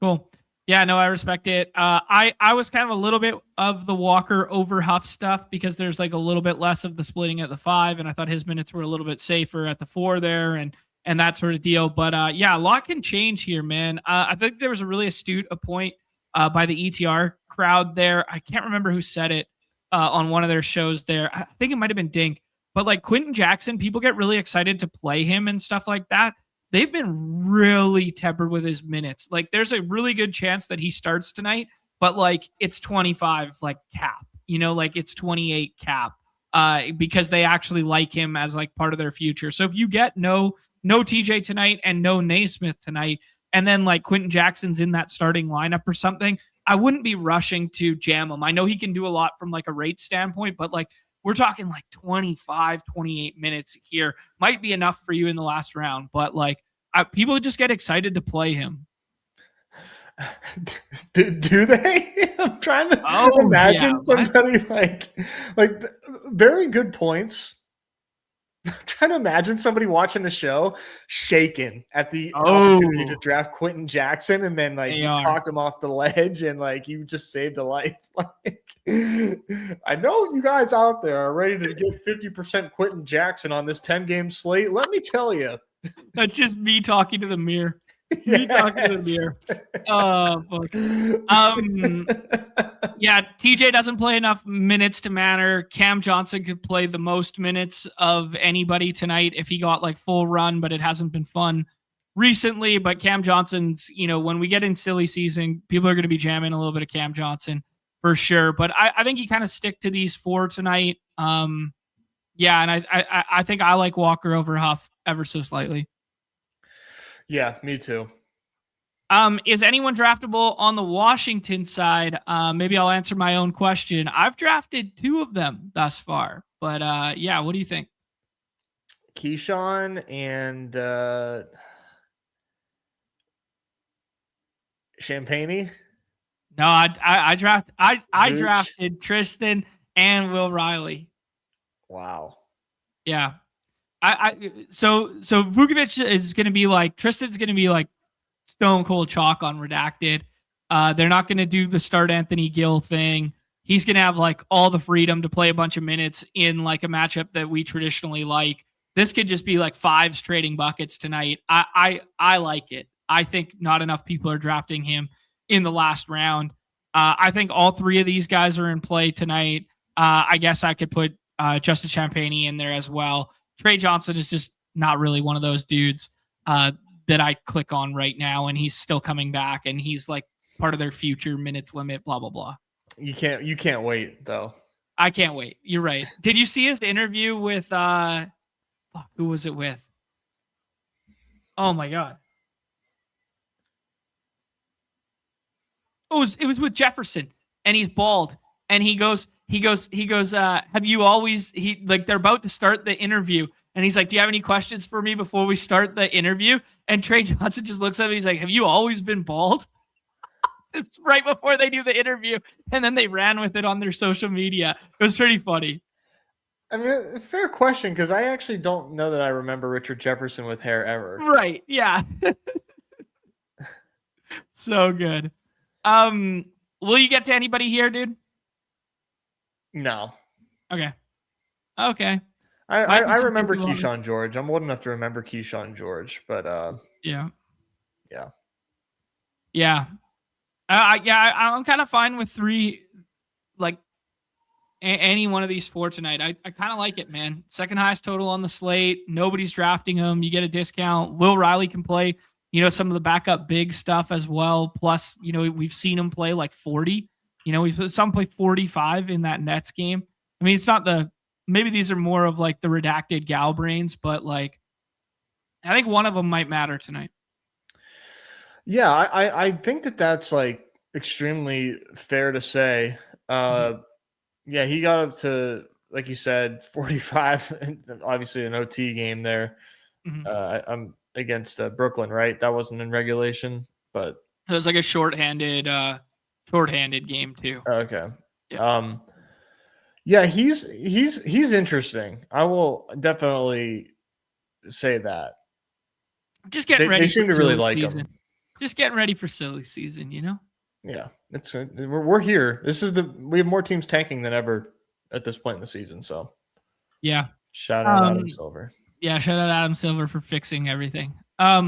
Cool. Yeah, no, I respect it. I was kind of a little bit of the Walker over Huff stuff because there's like a little bit less of the splitting at the 5, and I thought his minutes were a little bit safer at the 4 there, and that sort of deal. But yeah, a lot can change here, man. I think there was a really astute point by the ETR crowd there. I can't remember who said it on one of their shows there. I think it might have been Dink, but like Quentin Jackson, people get really excited to play him and stuff like that. They've been really tempered with his minutes. Like there's a really good chance that he starts tonight, but like it's 25 like cap, like it's 28 cap because they actually like him as like part of their future. So if you get no TJ tonight and no Naismith tonight, and then like Quentin Jackson's in that starting lineup or something, I wouldn't be rushing to jam him. I know he can do a lot from like a rate standpoint, but like we're talking like 25, 28 minutes here might be enough for you in the last round. But like people just get excited to play him. Do they? I'm trying to imagine somebody like very good points. I'm trying to imagine somebody watching the show shaken at the opportunity to draft Quentin Jackson, and then like you talked him off the ledge, and like you just saved a life. Like, I know you guys out there are ready to get 50% Quentin Jackson on this 10-game slate. Let me tell you, that's just me talking to the mirror. Me talking to the mirror. Oh, fuck. Yeah, TJ doesn't play enough minutes to matter. Cam Johnson could play the most minutes of anybody tonight if he got like full run, but it hasn't been fun recently. But Cam Johnson's, when we get in silly season, people are going to be jamming a little bit of Cam Johnson for sure. But I think you kind of stick to these 4 tonight. Yeah, and I think I like Walker over Huff ever so slightly. Yeah, me too. Is anyone draftable on the Washington side? Maybe I'll answer my own question. I've drafted 2 of them thus far, but yeah, what do you think? Keyshawn and Champagne. No, I drafted Tristan and Will Riley. Wow. Yeah. So Vukovic is going to be like, Tristan's going to be like stone cold chalk on redacted. They're not going to do the start Anthony Gill thing. He's going to have like all the freedom to play a bunch of minutes in like a matchup that we traditionally like. This could just be like 5s trading buckets tonight. I like it. I think not enough people are drafting him in the last round. I think all 3 of these guys are in play tonight. I guess I could put Justin Champagne in there as well. Trey Johnson is just not really one of those dudes that I click on right now, and he's still coming back, and he's like part of their future minutes limit, blah, blah, blah. You can't wait, though. I can't wait. You're right. Did you see his interview with, who was it with? Oh, my God. It was with Jefferson, and he's bald, and he goes, have you always, they're about to start the interview, and he's like, do you have any questions for me before we start the interview? And Trey Johnson just looks at me, he's like, have you always been bald? It's right before they do the interview, and then they ran with it on their social media. It was pretty funny. I mean, fair question, because I actually don't know that I remember Richard Jefferson with hair ever. Right, yeah. So good. Will you get to anybody here, dude? No. Okay. I remember Keyshawn George. I'm old enough to remember Keyshawn George, but yeah. Yeah. I'm kind of fine with 3, like any one of these 4 tonight. I kind of like it, man. Second highest total on the slate. Nobody's drafting him. You get a discount. Will Riley can play, some of the backup big stuff as well. Plus, we've seen him play like 40. We've some play 45 in that Nets game. I mean, it's not maybe these are more of like the redacted gal brains, but like, I think one of them might matter tonight. Yeah, I think that's like extremely fair to say. Yeah, he got up to, like you said, 45, and obviously an OT game there. Mm-hmm. I'm against Brooklyn, right? That wasn't in regulation, but it was like a shorthanded game too. Okay. Yeah. Yeah, he's interesting. I will definitely say that. Just getting ready. They seem to really like season. him. Just getting ready for silly season, Yeah, we're here. We have more teams tanking than ever at this point in the season. So yeah, shout out Adam Silver. Yeah, shout out Adam Silver for fixing everything. All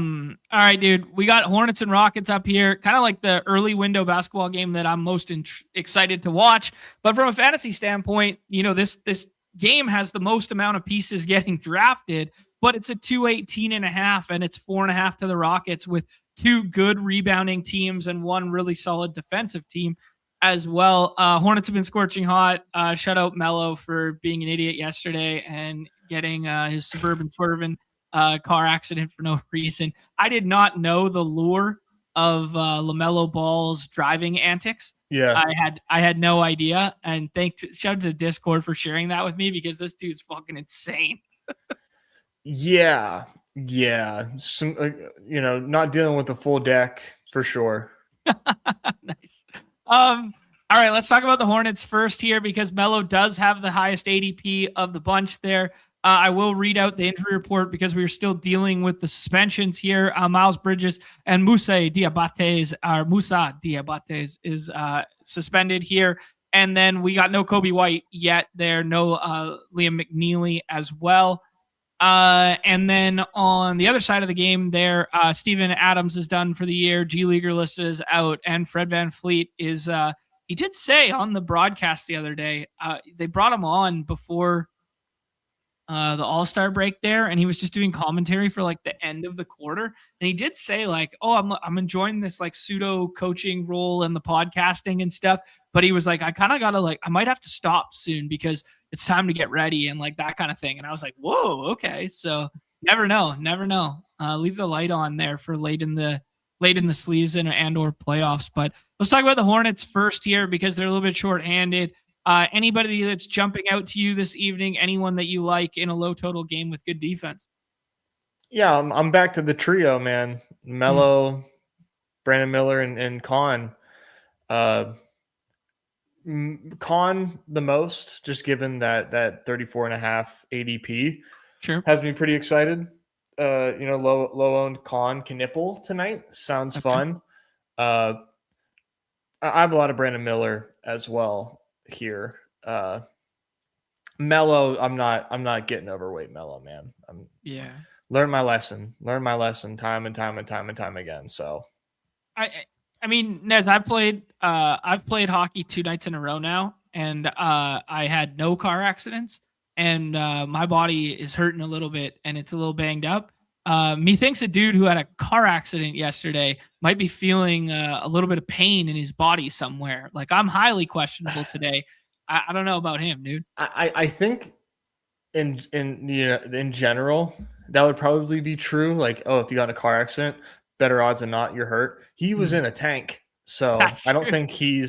right, dude. We got Hornets and Rockets up here, kind of like the early window basketball game that I'm most excited to watch. But from a fantasy standpoint, this game has the most amount of pieces getting drafted, but it's a 218.5, and it's 4.5 to the Rockets with two good rebounding teams and one really solid defensive team as well. Hornets have been scorching hot. Shout out Mello for being an idiot yesterday and getting his Suburban swerving car accident for no reason. I did not know the lure of LaMelo Ball's driving antics. Yeah, I had no idea. And shout out to Discord for sharing that with me, because this dude's fucking insane. yeah. Some, not dealing with the full deck for sure. Nice. All right, let's talk about the Hornets first here, because Melo does have the highest ADP of the bunch there. I will read out the injury report because we are still dealing with the suspensions here. Miles Bridges and Musa Diabates is suspended here. And then we got no Kobe White yet there, no Liam McNeely as well. And then on the other side of the game there, Steven Adams is done for the year. G Leaguer listed is out, and Fred VanVleet is he did say on the broadcast the other day, they brought him on before the All-Star break there, and he was just doing commentary for like the end of the quarter, and he did say like, oh, I'm enjoying this like pseudo coaching role and the podcasting and stuff, but he was like, I kind of gotta I might have to stop soon because it's time to get ready and like that kind of thing. And I was like, whoa, okay. So never know. Leave the light on there for late in the season and or playoffs. But let's talk about the Hornets first here, because they're a little bit short-handed. Anybody that's jumping out to you this evening, anyone that you like in a low total game with good defense? Yeah, I'm back to the trio, man. Melo, Brandon Miller, and Con. Con the most, just given that 34.5 ADP. Sure. Has me pretty excited. Low owned Con Knipple tonight. Sounds fun. I have a lot of Brandon Miller as well here. Mello, I'm not getting overweight Mello, man. Learn my lesson time and time again. So I mean, Nez, I've played hockey 2 nights in a row now, and I had no car accidents, and my body is hurting a little bit, and it's a little banged up. Methinks a dude who had a car accident yesterday might be feeling a little bit of pain in his body somewhere. Like, I'm highly questionable today. I don't know about him, dude. I think in general that would probably be true. Like, oh, if you got in a car accident, better odds than not you're hurt. He was in a tank, so I don't think he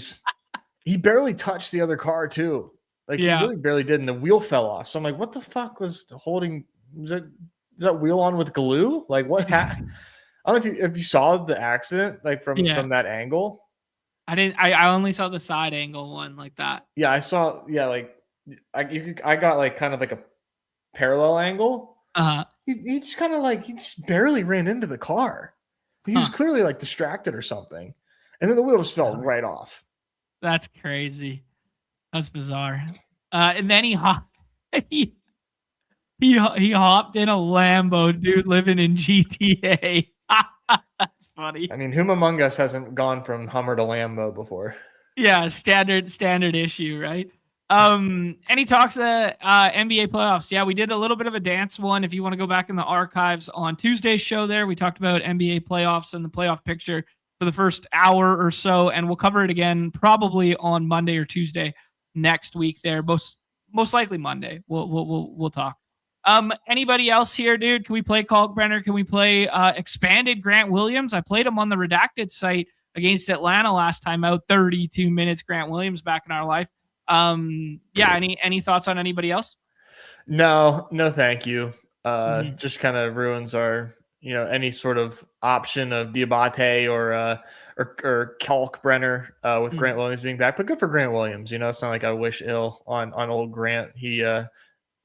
barely touched the other car too. Like, he really barely did, and the wheel fell off. So I'm like, what the fuck was holding? Was that wheel on with glue? Like, what happened? I don't know if you saw the accident, like from that angle. I didn't. I only saw the side angle one like that. Yeah, I saw. Yeah, like I got like kind of like a parallel angle. He just kind of like he just barely ran into the car. He was clearly like distracted or something, and then the wheel just fell right off. That's crazy. That's bizarre. And then he hopped in a Lambo, dude, living in GTA. That's funny. I mean, whom among us hasn't gone from Hummer to Lambo before? Yeah, standard issue, right? Any talks NBA playoffs? Yeah, we did a little bit of a dance one. If you want to go back in the archives on Tuesday's show there, we talked about NBA playoffs and the playoff picture for the first hour or so, and we'll cover it again probably on Monday or Tuesday next week there. Most likely Monday. We'll talk. Anybody else here, dude? Can we play Kalkbrenner? Can we play expanded Grant Williams? I played him on the redacted site against Atlanta last time out. 32 minutes, Grant Williams back in our life. Any thoughts on anybody else? No, thank you. Just kind of ruins our, any sort of option of Diabate or Kalkbrenner with Grant Williams being back. But good for Grant Williams. It's not like I wish ill on old Grant. He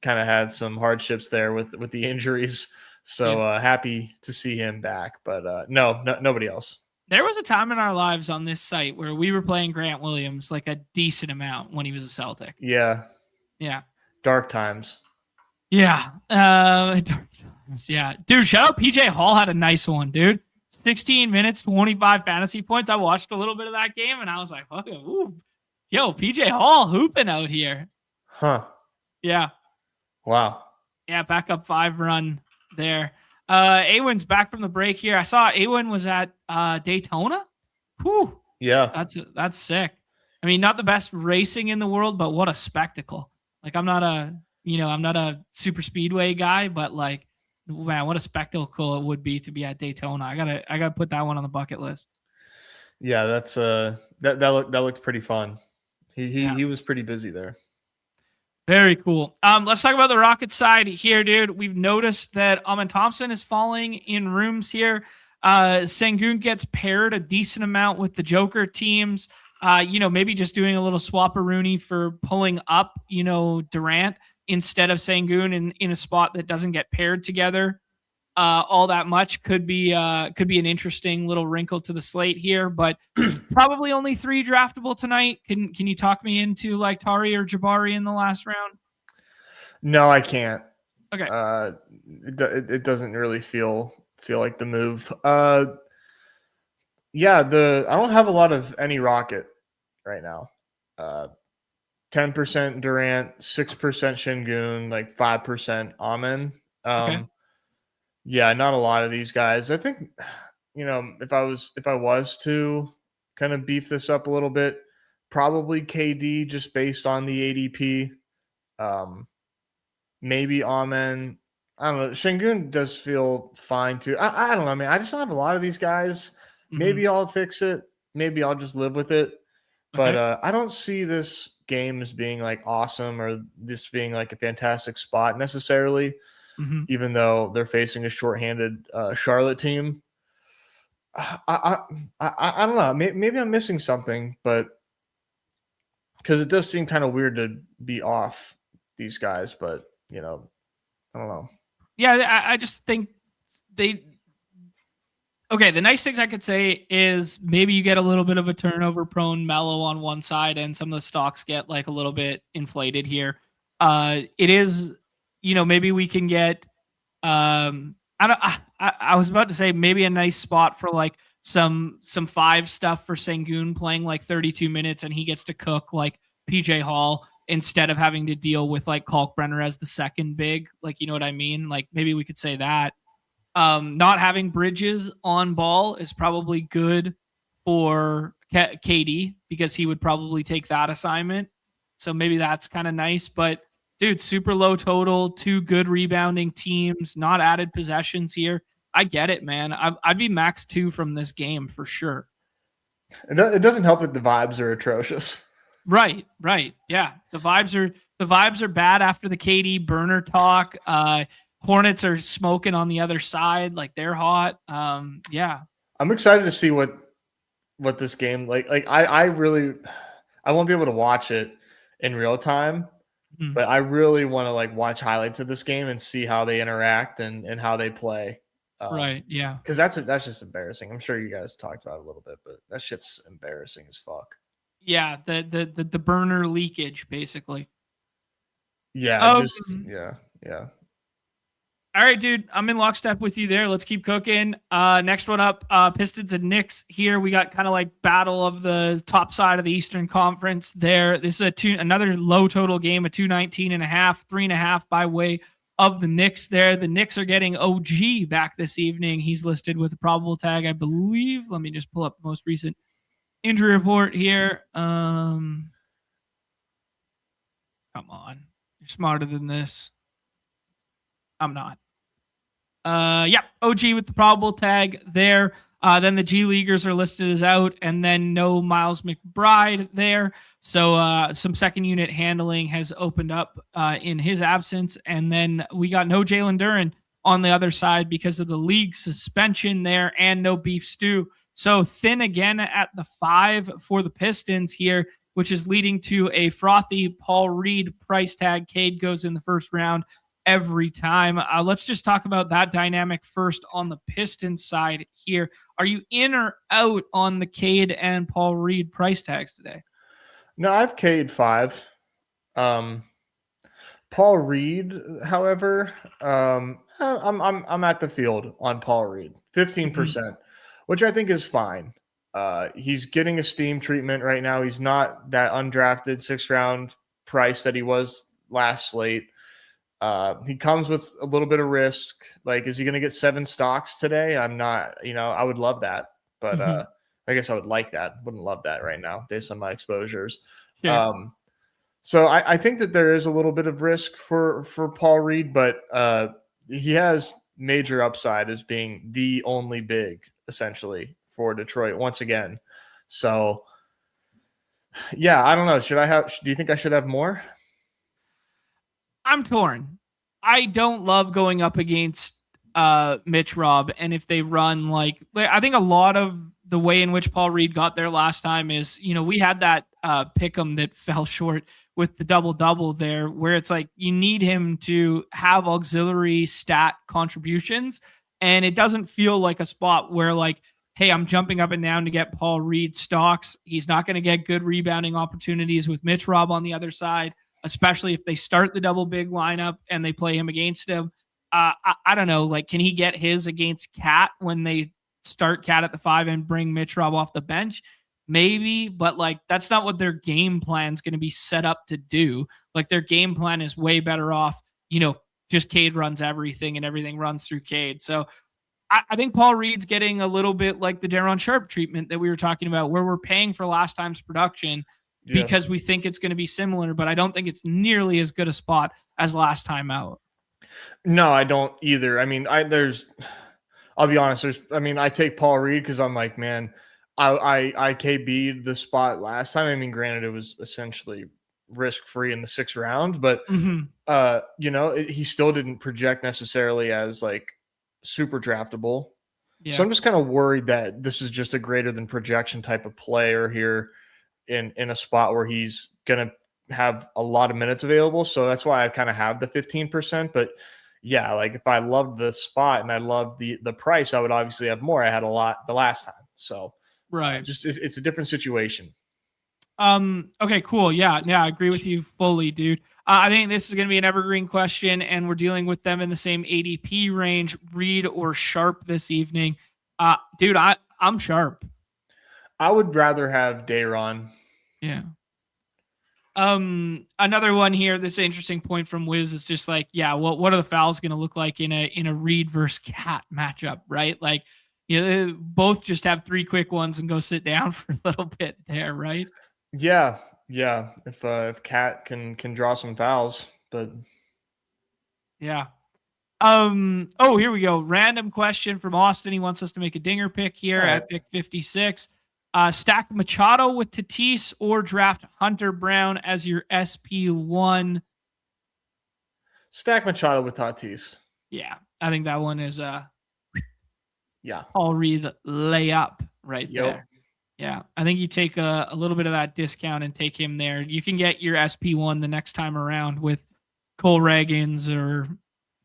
kind of had some hardships there with the injuries. So happy to see him back. But no, nobody else. There was a time in our lives on this site where we were playing Grant Williams like a decent amount when he was a Celtic. Yeah. Yeah. Dark times. Yeah. Dark times. Yeah. Dude, shout out PJ Hall had a nice one, dude. 16 minutes, 25 fantasy points. I watched a little bit of that game and I was like, fucking, ooh. Yo, PJ Hall hooping out here. Huh. Yeah. Wow. Yeah, back up 5 run there. Awin's back from the break here. I saw Awin was at Daytona. Whew. Yeah. That's sick. I mean, not the best racing in the world, but what a spectacle. Like I'm not a super speedway guy, but like, man, what a spectacle it would be to be at Daytona. I gotta put that one on the bucket list. Yeah, that's that looked pretty fun. He was pretty busy there. Very cool. Let's talk about the Rockets side here, dude. We've noticed that Amen Thompson is falling in rooms here. Sengun gets paired a decent amount with the Joker teams. Maybe just doing a little swap-a-rooney for pulling up, Durant instead of Sengun in a spot that doesn't get paired together all that much could be an interesting little wrinkle to the slate here, but probably only 3 draftable tonight. Can you talk me into like Tari or Jabari in the last round? No, I can't. Okay. It doesn't really feel like the move. I don't have a lot of any Rocket right now. 10% Durant, 6% Şengün, like 5% Amen. Okay. Yeah, not a lot of these guys. I think, if I was to kind of beef this up a little bit, probably KD just based on the ADP. Maybe Amen. I don't know. Şengün does feel fine too. I don't know. I mean, I just don't have a lot of these guys. Mm-hmm. Maybe I'll fix it. Maybe I'll just live with it. But I don't see this game as being like awesome or this being like a fantastic spot necessarily. Mm-hmm. Even though they're facing a shorthanded Charlotte team. I don't know. Maybe I'm missing something, but because it does seem kind of weird to be off these guys, but I don't know. Yeah, I just think the nice things I could say is maybe you get a little bit of a turnover prone Mellow on one side and some of the stocks get like a little bit inflated here. It is, maybe we can get, I was about to say maybe a nice spot for like some 5 stuff for Sengun playing like 32 minutes and he gets to cook like PJ Hall instead of having to deal with like Kalkbrenner as the second big, like, you know what I mean? Like maybe we could say that. Not having Bridges on ball is probably good for KD because he would probably take that assignment. So maybe that's kind of nice, but dude, super low total, 2 good rebounding teams, not added possessions here. I get it, man. I'd be max 2 from this game for sure. It doesn't help that the vibes are atrocious. Right. Yeah. The vibes are bad after the KD burner talk. Hornets are smoking on the other side. Like they're hot. Yeah. I'm excited to see what this game, like I won't be able to watch it in real time. But I really want to like watch highlights of this game and see how they interact and how they play. Right. Yeah. Because that's just embarrassing. I'm sure you guys talked about it a little bit, but that shit's embarrassing as fuck. Yeah. The burner leakage, basically. Yeah. Yeah. All right, dude. I'm in lockstep with you there. Let's keep cooking. Next one up, Pistons and Knicks here. We got kind of like battle of the top side of the Eastern Conference there. This is another low total game, a 219.5, 3.5 by way of the Knicks there. The Knicks are getting OG back this evening. He's listed with a probable tag, I believe. Let me just pull up the most recent injury report here. Come on. You're smarter than this. I'm not. OG with the probable tag there. Then the G Leaguers are listed as out, and then no Miles McBride there. So some second unit handling has opened up in his absence. And then we got no Jalen Duren on the other side because of the league suspension there and no Beef Stew. So thin again at the 5 for the Pistons here, which is leading to a frothy Paul Reed price tag. Cade goes in the first round. every time. Let's just talk about that dynamic first on the Pistons side here. Are you in or out on the Cade and Paul Reed price tags today? No, I've Cade 5. Paul Reed, however, I'm at the field on Paul Reed, 15%, which I think is fine. He's getting a steam treatment right now. He's not that undrafted 6th-round price that he was last slate. He comes with a little bit of risk. Like, is he going to get 7 stocks today? I'm not, I would love that, but I guess I would like that. Wouldn't love that right now based on my exposures. Sure. So I think that there is a little bit of risk for Paul Reed, but he has major upside as being the only big, essentially, for Detroit once again. So, yeah, I don't know. Do you think I should have more? I'm torn. I don't love going up against Mitch Robb, and if they run I think a lot of the way in which Paul Reed got there last time is, we had that pick'em that fell short with the double-double there, where it's like you need him to have auxiliary stat contributions, and it doesn't feel like a spot where hey, I'm jumping up and down to get Paul Reed stocks. He's not going to get good rebounding opportunities with Mitch Robb on the other side, especially if they start the double big lineup and they play him against him. I don't know, can he get his against Cat when they start Cat at the 5 and bring Mitch Robb off the bench? Maybe, but that's not what their game plan is going to be set up to do. Their game plan is way better off, just Cade runs everything and everything runs through Cade. So I think Paul Reed's getting a little bit like the Daron Sharp treatment that we were talking about, where we're paying for last time's production because we think it's going to be similar, but I don't think it's nearly as good a spot as last time out. No, I don't either. I mean, I'll be honest. I take Paul Reed because I'm like, man, I KB'd the spot last time. I mean, granted, it was essentially risk-free in the 6th round, but he still didn't project necessarily as super draftable. Yeah. So I'm just kind of worried that this is just a greater than projection type of player here in a spot where he's going to have a lot of minutes available. So that's why I kind of have the 15%. But yeah, if I loved the spot and I loved the price, I would obviously have more. I had a lot the last time. So right. It's a different situation. Okay, cool. Yeah, I agree with you fully, dude. I think this is going to be an evergreen question, and we're dealing with them in the same ADP range, Reed or Sharp this evening. Dude, I'm Sharp. I would rather have Daron. Yeah. Another one here. This interesting point from Wiz is just what are the fouls going to look like in a Reed versus Cat matchup, right? Both just have 3 quick ones and go sit down for a little bit there, right? Yeah. If Cat can draw some fouls, but yeah. Oh, here we go. Random question from Austin. He wants us to make a dinger pick here at pick 56. Stack Machado with Tatis or draft Hunter Brown as your SP1. Stack Machado with Tatis. Yeah, I think that one is Paul Reed layup right there. Yeah, I think you take a little bit of that discount and take him there. You can get your SP1 the next time around with Cole Ragans or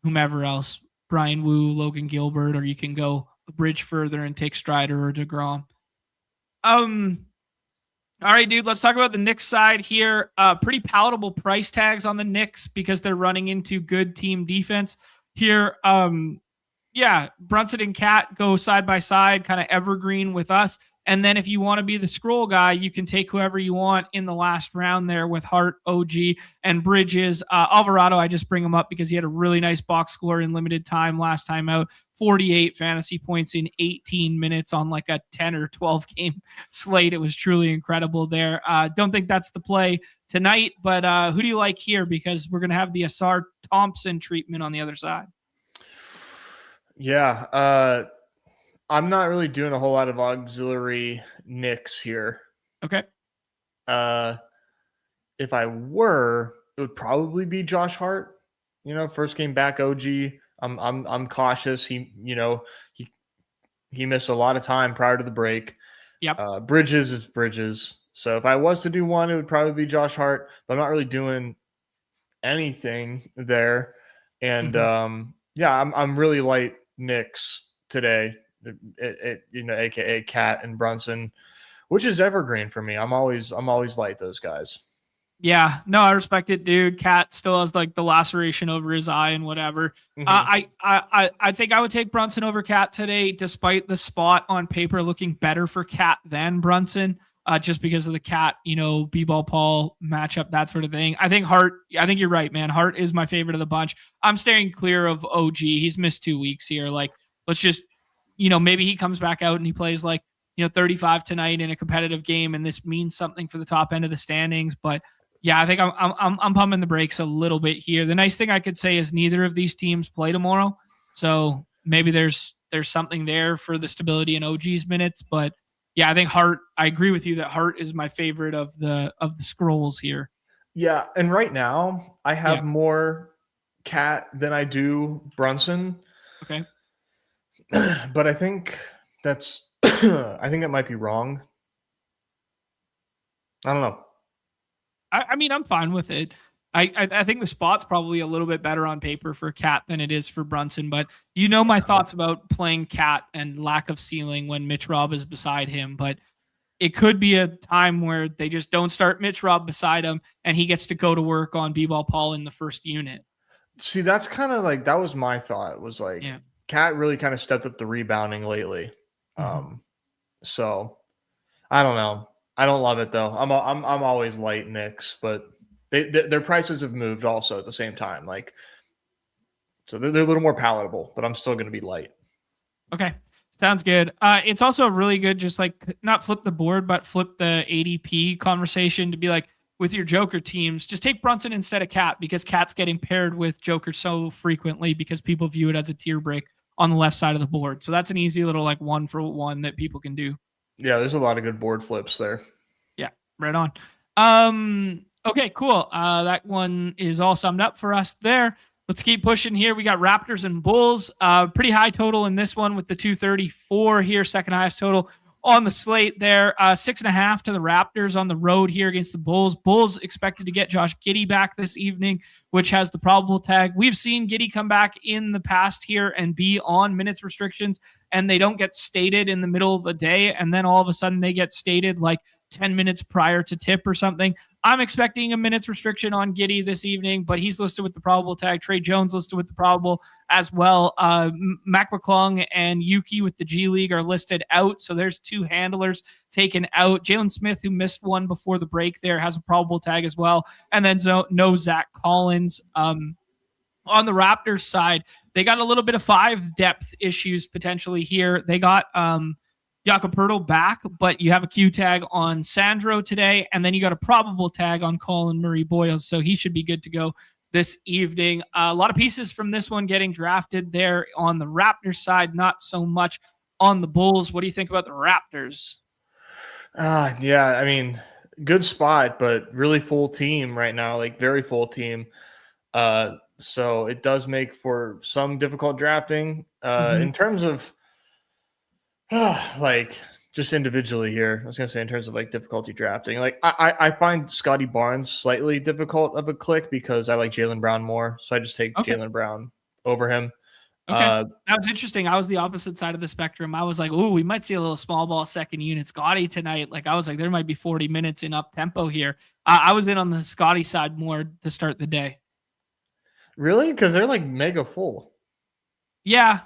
whomever else, Brian Wu, Logan Gilbert, or you can go a bridge further and take Strider or DeGrom. All right, dude, let's talk about the Knicks side here. Pretty palatable price tags on the Knicks because they're running into good team defense here. Brunson and Cat go side by side, kind of evergreen with us. And then if you want to be the scroll guy, you can take whoever you want in the last round there with Hart, OG, and Bridges. Alvarado, I just bring him up because he had a really nice box score in limited time last time out. 48 fantasy points in 18 minutes on a 10 or 12 game slate. It was truly incredible there. Don't think that's the play tonight, but who do you like here? Because we're going to have the Asar Thompson treatment on the other side. Yeah. I'm not really doing a whole lot of auxiliary Knicks here. Okay. If I were, it would probably be Josh Hart. First game back, OG. I'm cautious. He missed a lot of time prior to the break. Yep. Bridges is Bridges. So if I was to do one, it would probably be Josh Hart. But I'm not really doing anything there. And I'm really light Knicks today. AKA Cat and Brunson, which is evergreen for me. I'm always light those guys. Yeah, no, I respect it, dude. Cat still has like the laceration over his eye and whatever. I think I would take Brunson over Cat today, despite the spot on paper looking better for Cat than Brunson, just because of the Cat, B-ball Paul matchup, that sort of thing. I think you're right, man. Hart is my favorite of the bunch. I'm staying clear of OG. He's missed 2 weeks here. Like, let's just, maybe he comes back out and he plays like, 35 tonight in a competitive game, and this means something for the top end of the standings, but yeah, I think I'm pumping the brakes a little bit here. The nice thing I could say is neither of these teams play tomorrow, so maybe there's something there for the stability in OG's minutes. But yeah, I think Hart. I agree with you that Hart is my favorite of the scrolls here. Yeah, and right now I have more Cat than I do Brunson. Okay, but I think that's I think that might be wrong. I don't know. I mean, I'm fine with it. I think the spot's probably a little bit better on paper for Cat than it is for Brunson, but my thoughts about playing Cat and lack of ceiling when Mitch Robb is beside him. But it could be a time where they just don't start Mitch Robb beside him and he gets to go to work on B-ball Paul in the first unit. See, that's kind of like, that was my thought, was like, Cat really kind of stepped up the rebounding lately. So I don't know. I don't love it though. I'm always light Knicks, but their prices have moved also at the same time. Like, so they're a little more palatable, but I'm still going to be light. Okay, sounds good. It's also really good, just like not flip the board, but flip the ADP conversation to be like with your Joker teams, just take Brunson instead of Cat because Cat's getting paired with Joker so frequently because people view it as a tier break on the left side of the board. So that's an easy little like 1-for-1 that people can do. Yeah, there's a lot of good board flips there. Yeah, right on. Okay, cool. That one is all summed up for us there. Let's keep pushing here. We got Raptors and Bulls. Pretty high total in this one with the 234 here, second highest total on the slate there. 6.5 to the Raptors on the road here against the Bulls. Bulls expected to get Josh Giddey back this evening, which has the probable tag. We've seen Giddey come back in the past here and be on minutes restrictions, and they don't get stated in the middle of the day, and then all of a sudden they get stated like 10 minutes prior to tip or something. I'm expecting a minutes restriction on Giddey this evening, but he's listed with the probable tag. Trey Jones listed with the probable as well. Mac McClung and Yuki with the G League are listed out, so there's 2 handlers taken out. Jalen Smith, who missed one before the break there, has a probable tag as well. And then no Zach Collins. On the Raptors side, they got a little bit of 5 depth issues potentially here. They got Jakob Poeltl back, but you have a Q tag on Sandro today, and then you got a probable tag on Colin Murray-Boyles, so he should be good to go this evening. A lot of pieces from this one getting drafted there on the Raptors side, not so much on the Bulls. What do you think about the Raptors? Yeah, I mean, good spot, but really full team right now, like very full team. So it does make for some difficult drafting. In terms of like just individually here, I was gonna say in terms of like difficulty drafting, like I find Scotty Barnes slightly difficult of a click because I like Jaylen Brown more, so I just take Jaylen Brown over him. Okay, that was interesting. I was the opposite side of the spectrum. I was like, "Ooh, we might see a little small ball second unit Scotty tonight." Like I was like, there might be 40 minutes in up tempo here. I was in on the Scotty side more to start the day. Really? Because they're like mega full. Yeah,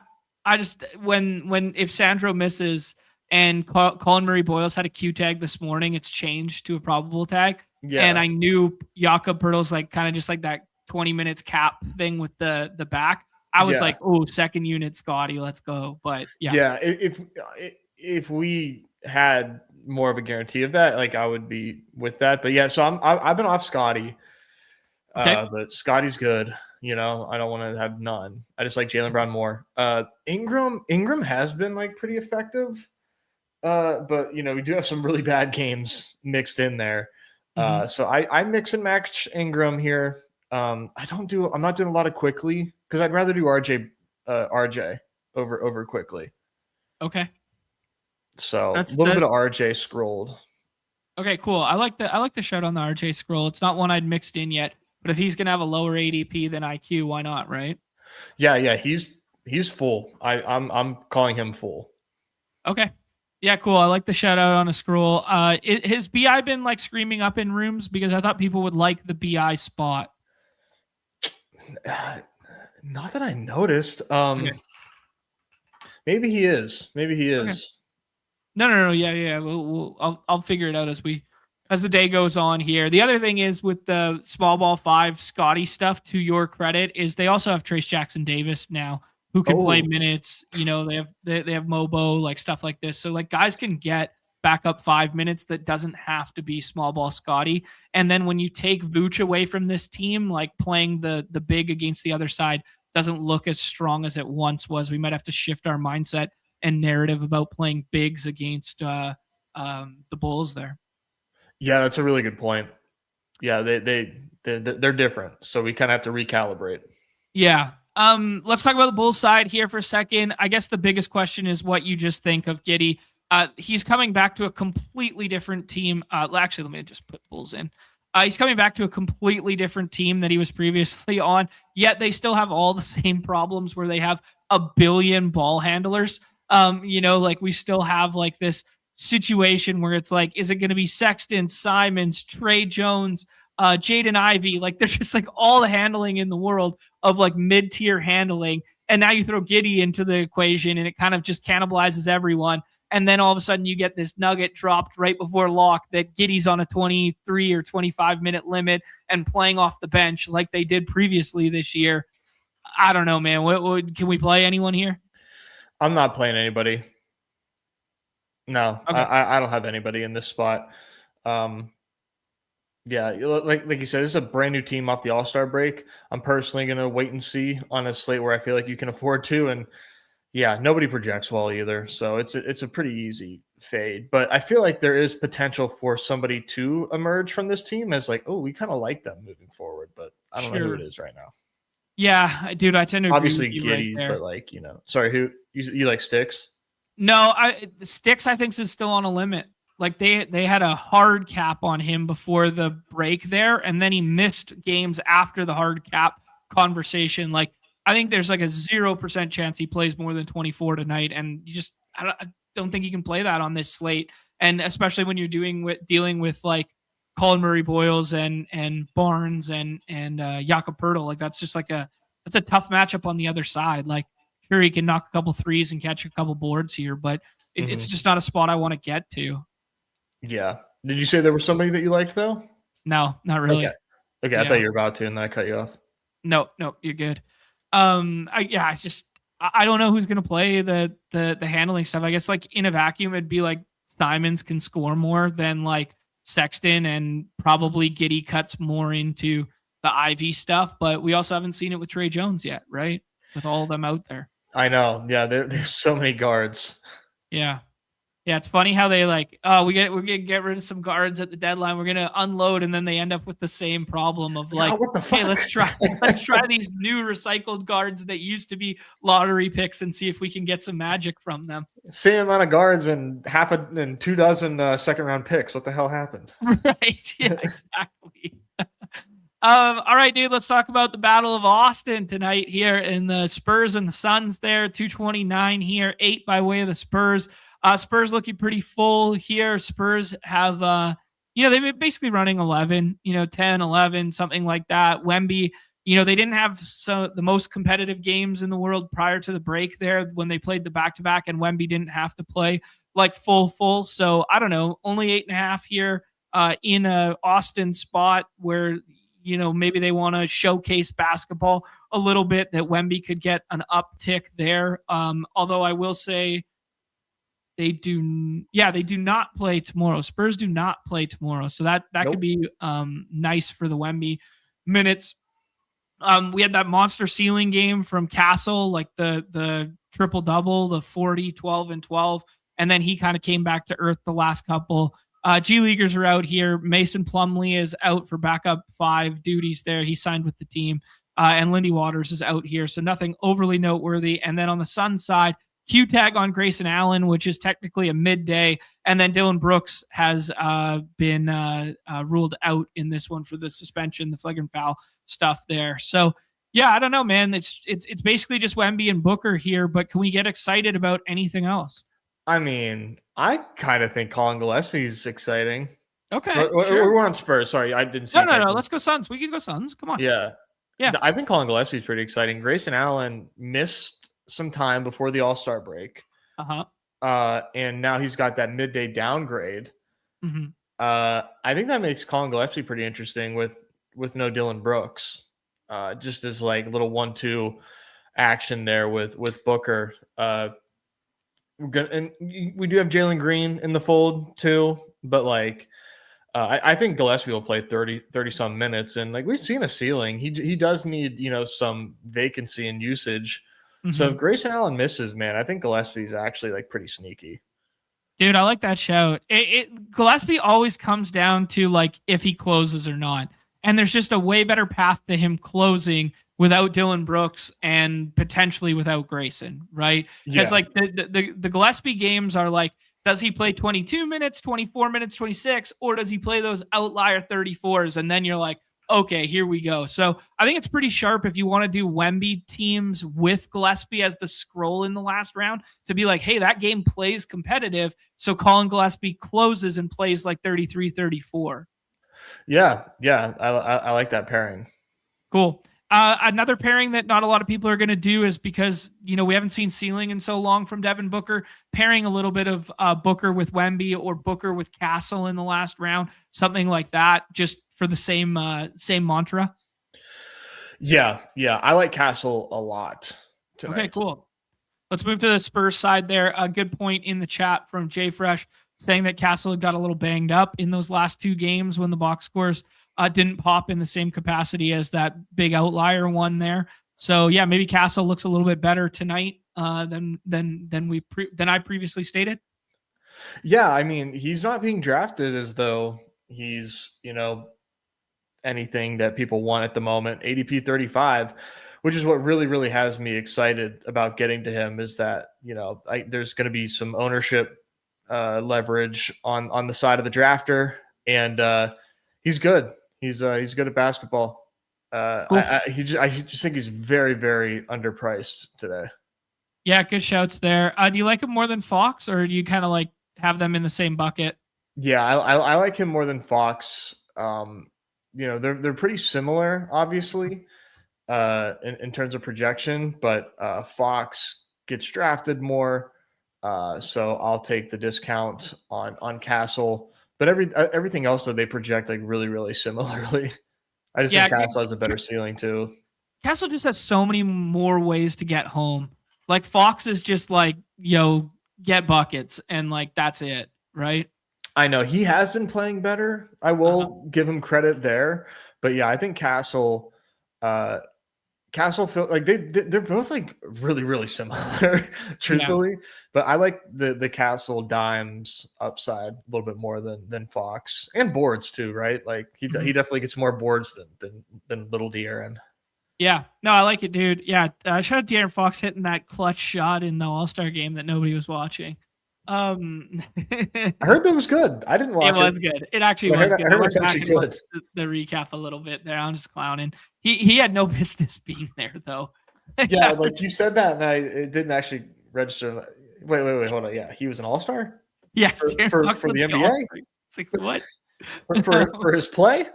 I just if Sandro misses and Colin Murray-Boyles had a Q tag this morning, it's changed to a probable tag. Yeah. And I knew Jakob Poeltl's like kind of just like that 20 minutes cap thing with the back. I was like, oh, second unit Scotty, let's go. But yeah, if we had more of a guarantee of that, like I would be with that. But yeah, so I've been off Scotty, but Scotty's good. I don't want to have none. I just like Jaylen Brown more. Ingram has been like pretty effective, but we do have some really bad games mixed in there. So I mix and match Ingram here. I'm not doing a lot of quickly because I'd rather do RJ over quickly. Okay. So a little bit of RJ scrolled. Okay, cool. I like the shout on the RJ scroll. It's not one I'd mixed in yet, but if he's gonna have a lower ADP than IQ, why not, right? Yeah, he's full. I'm calling him full. Okay. Yeah, cool. I like the shout out on a scroll. Has BI been like screaming up in rooms? Because I thought people would like the BI spot. Not that I noticed. Okay. Maybe he is. Okay. No. Yeah. I'll figure it out as the day goes on here. The other thing is with the small ball 5 Scotty stuff, to your credit, is they also have Trace Jackson Davis now who can play minutes. They have Mobo, like stuff like this. So like guys can get back up 5 minutes that doesn't have to be small ball Scotty. And then when you take Vooch away from this team, like playing the big against the other side doesn't look as strong as it once was. We might have to shift our mindset and narrative about playing bigs against the Bulls there. Yeah, that's a really good point. Yeah, they're different, so we kind of have to recalibrate. Yeah. Let's talk about the Bulls side here for a second. I guess the biggest question is what you just think of Giddey. He's coming back to a completely different team. Actually, let me just put Bulls in. He's coming back to a completely different team that he was previously on, yet they still have all the same problems where they have a billion ball handlers. Like we still have like this situation where it's like, is it going to be Sexton, Simons, Trey Jones, Jaden Ivey? Like there's just like all the handling in the world of like mid-tier handling. And now you throw Giddey into the equation and it kind of just cannibalizes everyone. And then all of a sudden you get this nugget dropped right before lock that Giddey's on a 23 or 25 minute limit and playing off the bench like they did previously this year. I don't know, man. Can we play anyone here? I'm not playing anybody. No, okay. I don't have anybody in this spot. Yeah, like you said, this is a brand new team off the All-Star break. I'm personally going to wait and see on a slate where I feel like you can afford to. And yeah, nobody projects well either. So it's a pretty easy fade. But I feel like there is potential for somebody to emerge from this team as like, oh, we kind of like them moving forward. But I don't know who it is right now. Yeah, dude, I tend to obviously agree with Giddey, right but like, sorry, who you like Sticks? No, Sticks I think is still on a limit. Like they had a hard cap on him before the break there, and then he missed games after the hard cap conversation. Like I think there's like a 0% chance he plays more than 24 tonight, and I don't think he can play that on this slate. And especially when you're dealing with like Colin Murray Boyles and Barnes and Jakob Poeltl, like that's a tough matchup on the other side. Like sure he can knock a couple threes and catch a couple boards here, but it's just not a spot I want to get to. Yeah. Did you say there was somebody that you liked though? No, not really. Okay. Yeah. I thought you were about to, and then I cut you off. No, you're good. I don't know who's gonna play the handling stuff. I guess like in a vacuum, it'd be like Simons can score more than like Sexton, and probably Giddey cuts more into the Ivy stuff. But we also haven't seen it with Trey Jones yet, right? With all of them out there. I know. Yeah, there's so many guards. Yeah. Yeah, it's funny how they like, we're gonna get rid of some guards at the deadline. We're gonna unload, and then they end up with the same problem of like, what the fuck? Hey, let's try these new recycled guards that used to be lottery picks and see if we can get some magic from them. Same amount of guards and 24 second round picks. What the hell happened? Right. Yeah, exactly. All right, dude, let's talk about the Battle of Austin tonight here in the Spurs and the Suns there. 229 here, 8 by way of the Spurs. Spurs looking pretty full here. Spurs have, they've been basically running 11, 10, 11, something like that. Wemby, they didn't have the most competitive games in the world prior to the break there when they played the back-to-back, and Wemby didn't have to play like full. So I don't know, only 8.5 here in a Austin spot where, maybe they want to showcase basketball a little bit, that Wemby could get an uptick there. Although I will say, they do not play tomorrow. Spurs do not play tomorrow. So that could be nice for the Wemby minutes. We had that monster ceiling game from Castle, like the triple-double, the 40, 12, and 12. And then he kind of came back to earth the last couple. G Leaguers are out here. Mason Plumlee is out for backup 5 duties there. He signed with the team. And Lindy Waters is out here. So nothing overly noteworthy. And then on the Suns side, Q-tag on Grayson Allen, which is technically a midday. And then Dylan Brooks has been ruled out in this one for the suspension, the flagrant foul stuff there. So, Yeah, I don't know, man. It's basically just Wemby and Booker here, but can we get excited about anything else? I mean, I kind of think Colin Gillespie is exciting. Okay, sure. We're on Spurs. Sorry, I didn't see. No. Let's go Suns. We can go Suns. Come on. Yeah. Yeah. I think Colin Gillespie is pretty exciting. Grayson Allen missed some time before the All-Star break. And now he's got that midday downgrade. Mm-hmm. I think that makes Colin Gillespie pretty interesting with no Dylan Brooks. Just as like little 1-2 action there with Booker. We do have Jalen Green in the fold too, but like I think Gillespie will play 30 some minutes, and like we've seen a ceiling. He does need some vacancy in usage. Mm-hmm. So if Grayson Allen misses, man, I think Gillespie is actually like pretty sneaky. Dude, I like that shout. Gillespie always comes down to like if he closes or not. And there's just a way better path to him closing without Dylan Brooks and potentially without Grayson, right? Because like the Gillespie games are like, does he play 22 minutes, 24 minutes, 26, or does he play those outlier 34s? And then you're like, okay, here we go. So I think it's pretty sharp if you want to do Wemby teams with Gillespie as the scroll in the last round to be like, hey, that game plays competitive. So Colin Gillespie closes and plays like 33, 34. Yeah. I like that pairing. Cool. Another pairing that not a lot of people are going to do is because, we haven't seen ceiling in so long from Devin Booker, pairing a little bit of Booker with Wemby or Booker with Castle in the last round, something like that, just for the same mantra. Yeah. I like Castle a lot tonight. Okay, cool. Let's move to the Spurs side there. A good point in the chat from Jay Fresh saying that Castle had got a little banged up in those last two games when the box scores didn't pop in the same capacity as that big outlier one there. So yeah, maybe Castle looks a little bit better tonight than I previously stated. Yeah, I mean, he's not being drafted as though he's, anything that people want at the moment. ADP 35, which is what really, really has me excited about getting to him, is that, there's going to be some ownership leverage on the side of the drafter, and he's good. He's good at basketball. Cool. I just think he's very, very underpriced today. Yeah, good shouts there. Do you like him more than Fox, or do you kind of like have them in the same bucket? Yeah, I like him more than Fox. They're pretty similar, obviously, in terms of projection, but Fox gets drafted more. So I'll take the discount on Castle, but everything else that they project like really, really similarly. I just think Castle has a better ceiling too. Castle just has so many more ways to get home. Like Fox is just like, get buckets and like, that's it. Right. I know he has been playing better. I will give him credit there, but yeah, I think Castle feel like they're both like really, really similar, truthfully. Yeah. But I like the Castle dimes upside a little bit more than Fox, and boards too, right? Like he definitely gets more boards than little De'Aaron. Yeah, no, I like it, dude. Yeah, shout out De'Aaron Fox hitting that clutch shot in the All-Star game that nobody was watching. I heard that was good. I didn't watch it. It was good. It actually was good. I heard it's actually good. The recap a little bit there. I'm just clowning. He had no business being there though. Yeah, like you said that, and it didn't actually register. Wait, hold on. Yeah, he was an All-Star. Yeah, for the NBA. It's like what? for his play.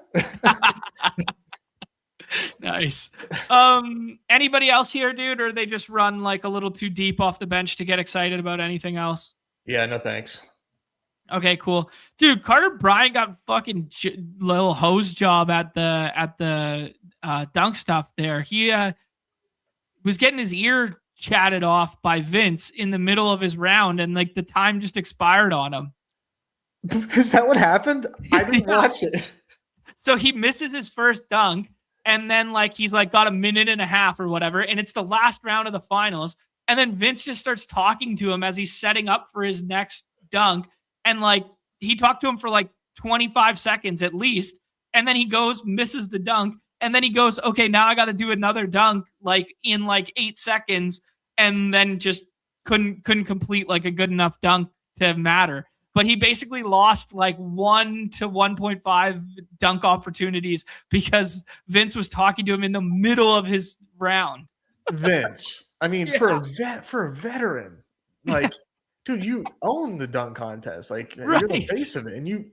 Nice. Anybody else here, dude, or they just run like a little too deep off the bench to get excited about anything else? Yeah, no thanks. Okay, cool. Dude, Carter Bryant got fucking little hose job at the dunk stuff there. He was getting his ear chatted off by Vince in the middle of his round, and like the time just expired on him. Is that what happened? I didn't watch it. So he misses his first dunk, and then like he's like got a minute and a half or whatever, and it's the last round of the finals. And then Vince just starts talking to him as he's setting up for his next dunk. And like he talked to him for like 25 seconds at least. And then he goes, misses the dunk. And then he goes, okay, now I got to do another dunk like in like 8 seconds. And then just couldn't complete like a good enough dunk to matter. but he basically lost like 1 to 1.5 dunk opportunities because Vince was talking to him in the middle of his round. Vince, I mean, for a veteran, like, dude, you own the dunk contest. Like, you're the face of it, and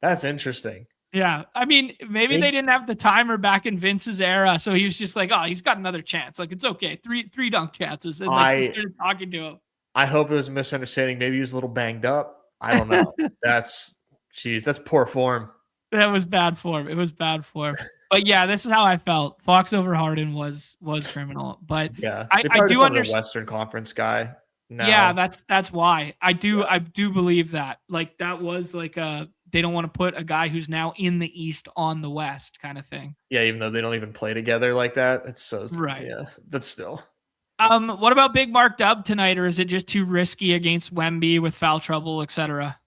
that's interesting. Yeah, I mean, maybe they didn't have the timer back in Vince's era, so he was just like, "Oh, he's got another chance. Like, it's okay. Three dunk chances." And like, he started talking to him. I hope it was a misunderstanding. Maybe he was a little banged up. I don't know. That's poor form. That was bad form. It was bad form. But yeah, this is how I felt. Fox over Harden was criminal. But yeah, I do understand. A Western Conference guy. Now. Yeah, that's why I do believe that. Like that was like they don't want to put a guy who's now in the East on the West kind of thing. Yeah, even though they don't even play together like that. It's so right. Yeah, but still. What about Big Mark Dub tonight, or is it just too risky against Wemby with foul trouble, etc.?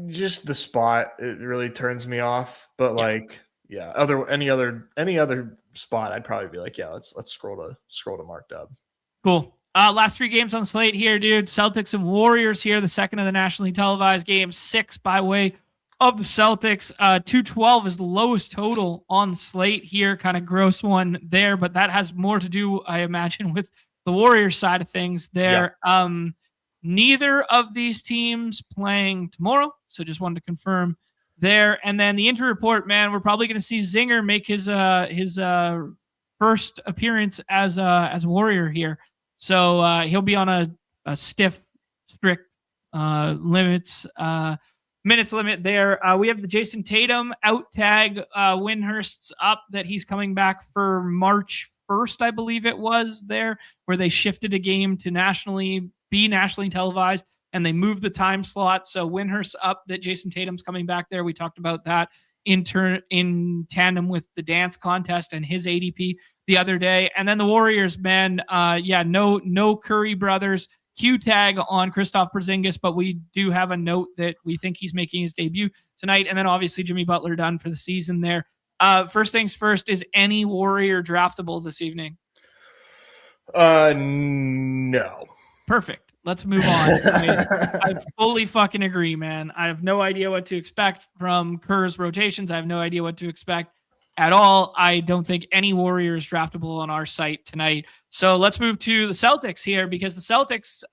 Just the spot, it really turns me off. But any other spot, I'd probably be like, yeah, let's scroll to Mark Dub. Cool. Last 3 games on slate here, dude. Celtics and Warriors here, the second of the nationally televised games. 6 by way of the Celtics. 212 is the lowest total on slate here. Kind of gross one there, but that has more to do, I imagine, with the Warriors side of things there. Yeah. Neither of these teams playing tomorrow, so just wanted to confirm there. And then the injury report, man, we're probably going to see Zinger make his first appearance as a Warrior here. So he'll be on a stiff, strict minutes limit there. We have the Jason Tatum out tag. Windhurst's up that he's coming back for March 1st, I believe it was there, where they shifted a game to nationally televised, and they moved the time slot. So Windhurst's up that Jason Tatum's coming back there. We talked about that in tandem with the dance contest and his ADP the other day. And then the Warriors, man, no Curry brothers. Q tag on Kristaps Porzingis, but we do have a note that we think he's making his debut tonight. And then obviously Jimmy Butler done for the season there. First things first, is any Warrior draftable this evening? No. Perfect. Let's move on. I fully fucking agree, man. I have no idea what to expect from Kerr's rotations. I have no idea what to expect at all. I don't think any Warrior is draftable on our site tonight. So let's move to the Celtics here, because the Celtics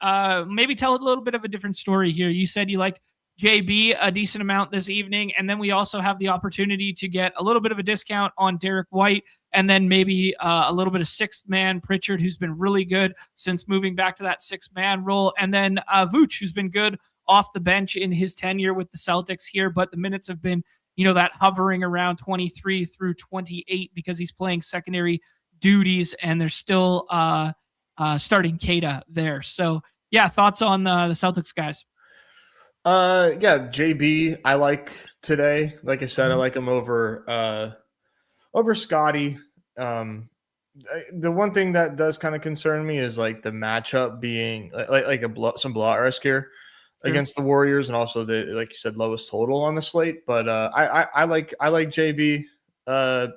maybe tell a little bit of a different story here. You said you liked JB a decent amount this evening, and then we also have the opportunity to get a little bit of a discount on Derek White, and then maybe a little bit of sixth man Pritchard, who's been really good since moving back to that sixth man role, and then Vooch, who's been good off the bench in his tenure with the Celtics here, but the minutes have been, that hovering around 23 through 28 because he's playing secondary duties, and they're still starting Keita there. So yeah, thoughts on the Celtics guys? JB I like today. Like I said, I like him over Scotty. The one thing that does kind of concern me is like the matchup being like some blowout risk here against the Warriors, and also the, like you said, lowest total on the slate. But I like JB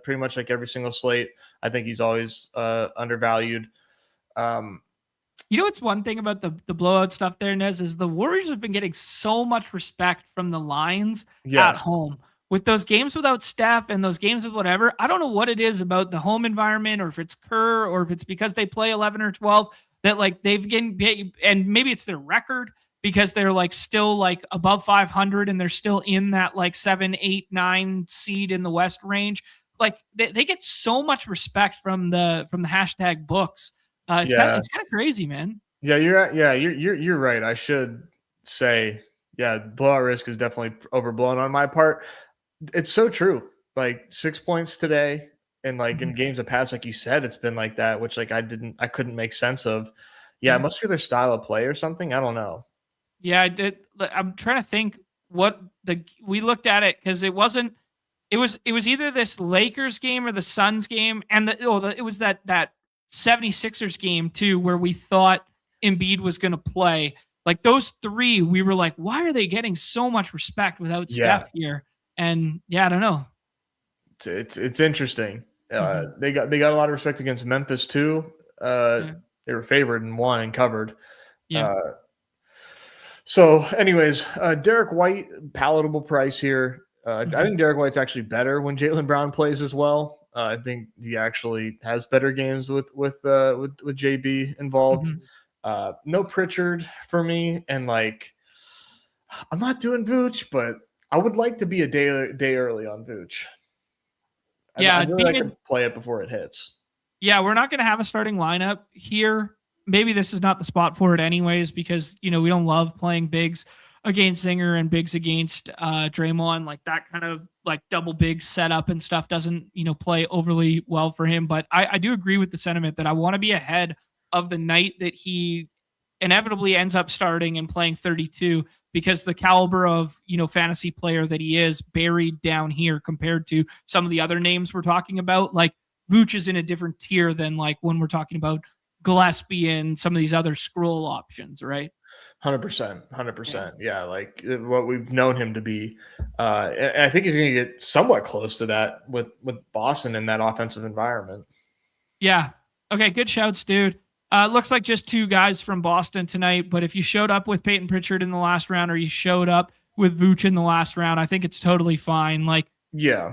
pretty much like every single slate. I think he's always undervalued. It's one thing about the blowout stuff there, Nez, is the Warriors have been getting so much respect from the lines at home. With those games without Steph and those games with whatever, I don't know what it is about the home environment, or if it's Kerr, or if it's because they play 11 or 12 that like they've getting, and maybe it's their record because they're like still like above 500 and they're still in that like 7, 8, 9 seed in the West range. Like they get so much respect from the hashtag books. It's kind of crazy, man. Yeah, you're right. I should say, blowout risk is definitely overblown on my part. It's so true. Like 6 points today, and like in games of past, like you said, it's been like that, which like I couldn't make sense of. Yeah, it must be their style of play or something. I don't know. Yeah, I did. I'm trying to think what we looked at it, because it was either this Lakers game or the Suns game, and it was that 76ers game too, where we thought Embiid was going to play. Like those three, we were like, why are they getting so much respect without Steph here? And I don't know. It's interesting. They got a lot of respect against Memphis too. They were favored and won and covered. So, anyways, Derek White, palatable price here. I think Derek White's actually better when Jaylen Brown plays as well. I think he actually has better games with JB involved. No Pritchard for me, and like I'm not doing Vooch, but I would like to be a day early on Vooch. I'd really like to play it before it hits. Yeah, we're not going to have a starting lineup here. Maybe this is not the spot for it anyways, because, we don't love playing bigs against Zinger and bigs against Draymond. Like that kind of like double big setup and stuff doesn't, play overly well for him. But I do agree with the sentiment that I want to be ahead of the night that he inevitably ends up starting and playing 32, because the caliber of, fantasy player that he is buried down here compared to some of the other names we're talking about. Like Vooch is in a different tier than like when we're talking about Gillespie and some of these other scroll options, right? 100%. Yeah, like what we've known him to be. I think he's going to get somewhat close to that with Boston in that offensive environment. Yeah. Okay, good shouts, dude. Looks like just two guys from Boston tonight, but if you showed up with Peyton Pritchard in the last round or you showed up with Vooch in the last round, I think it's totally fine. Like, yeah.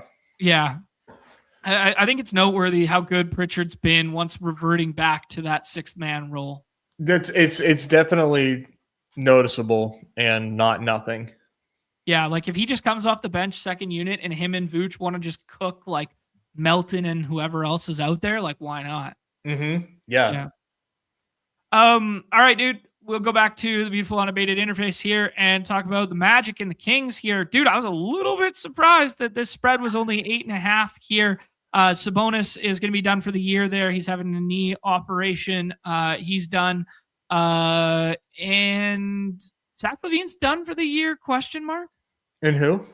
I think it's noteworthy how good Pritchard's been once reverting back to that sixth man role. It's definitely noticeable and not nothing. Yeah, like if he just comes off the bench second unit and him and Vooch want to just cook like Melton and whoever else is out there, like why not? Yeah. All right, dude. We'll go back to the beautiful unabated interface here and talk about the Magic and the Kings here. Dude, I was a little bit surprised that this spread was only 8.5 here. Sabonis is going to be done for the year there. He's having a knee operation. He's done. And Zach LaVine's done for the year, question mark? And who?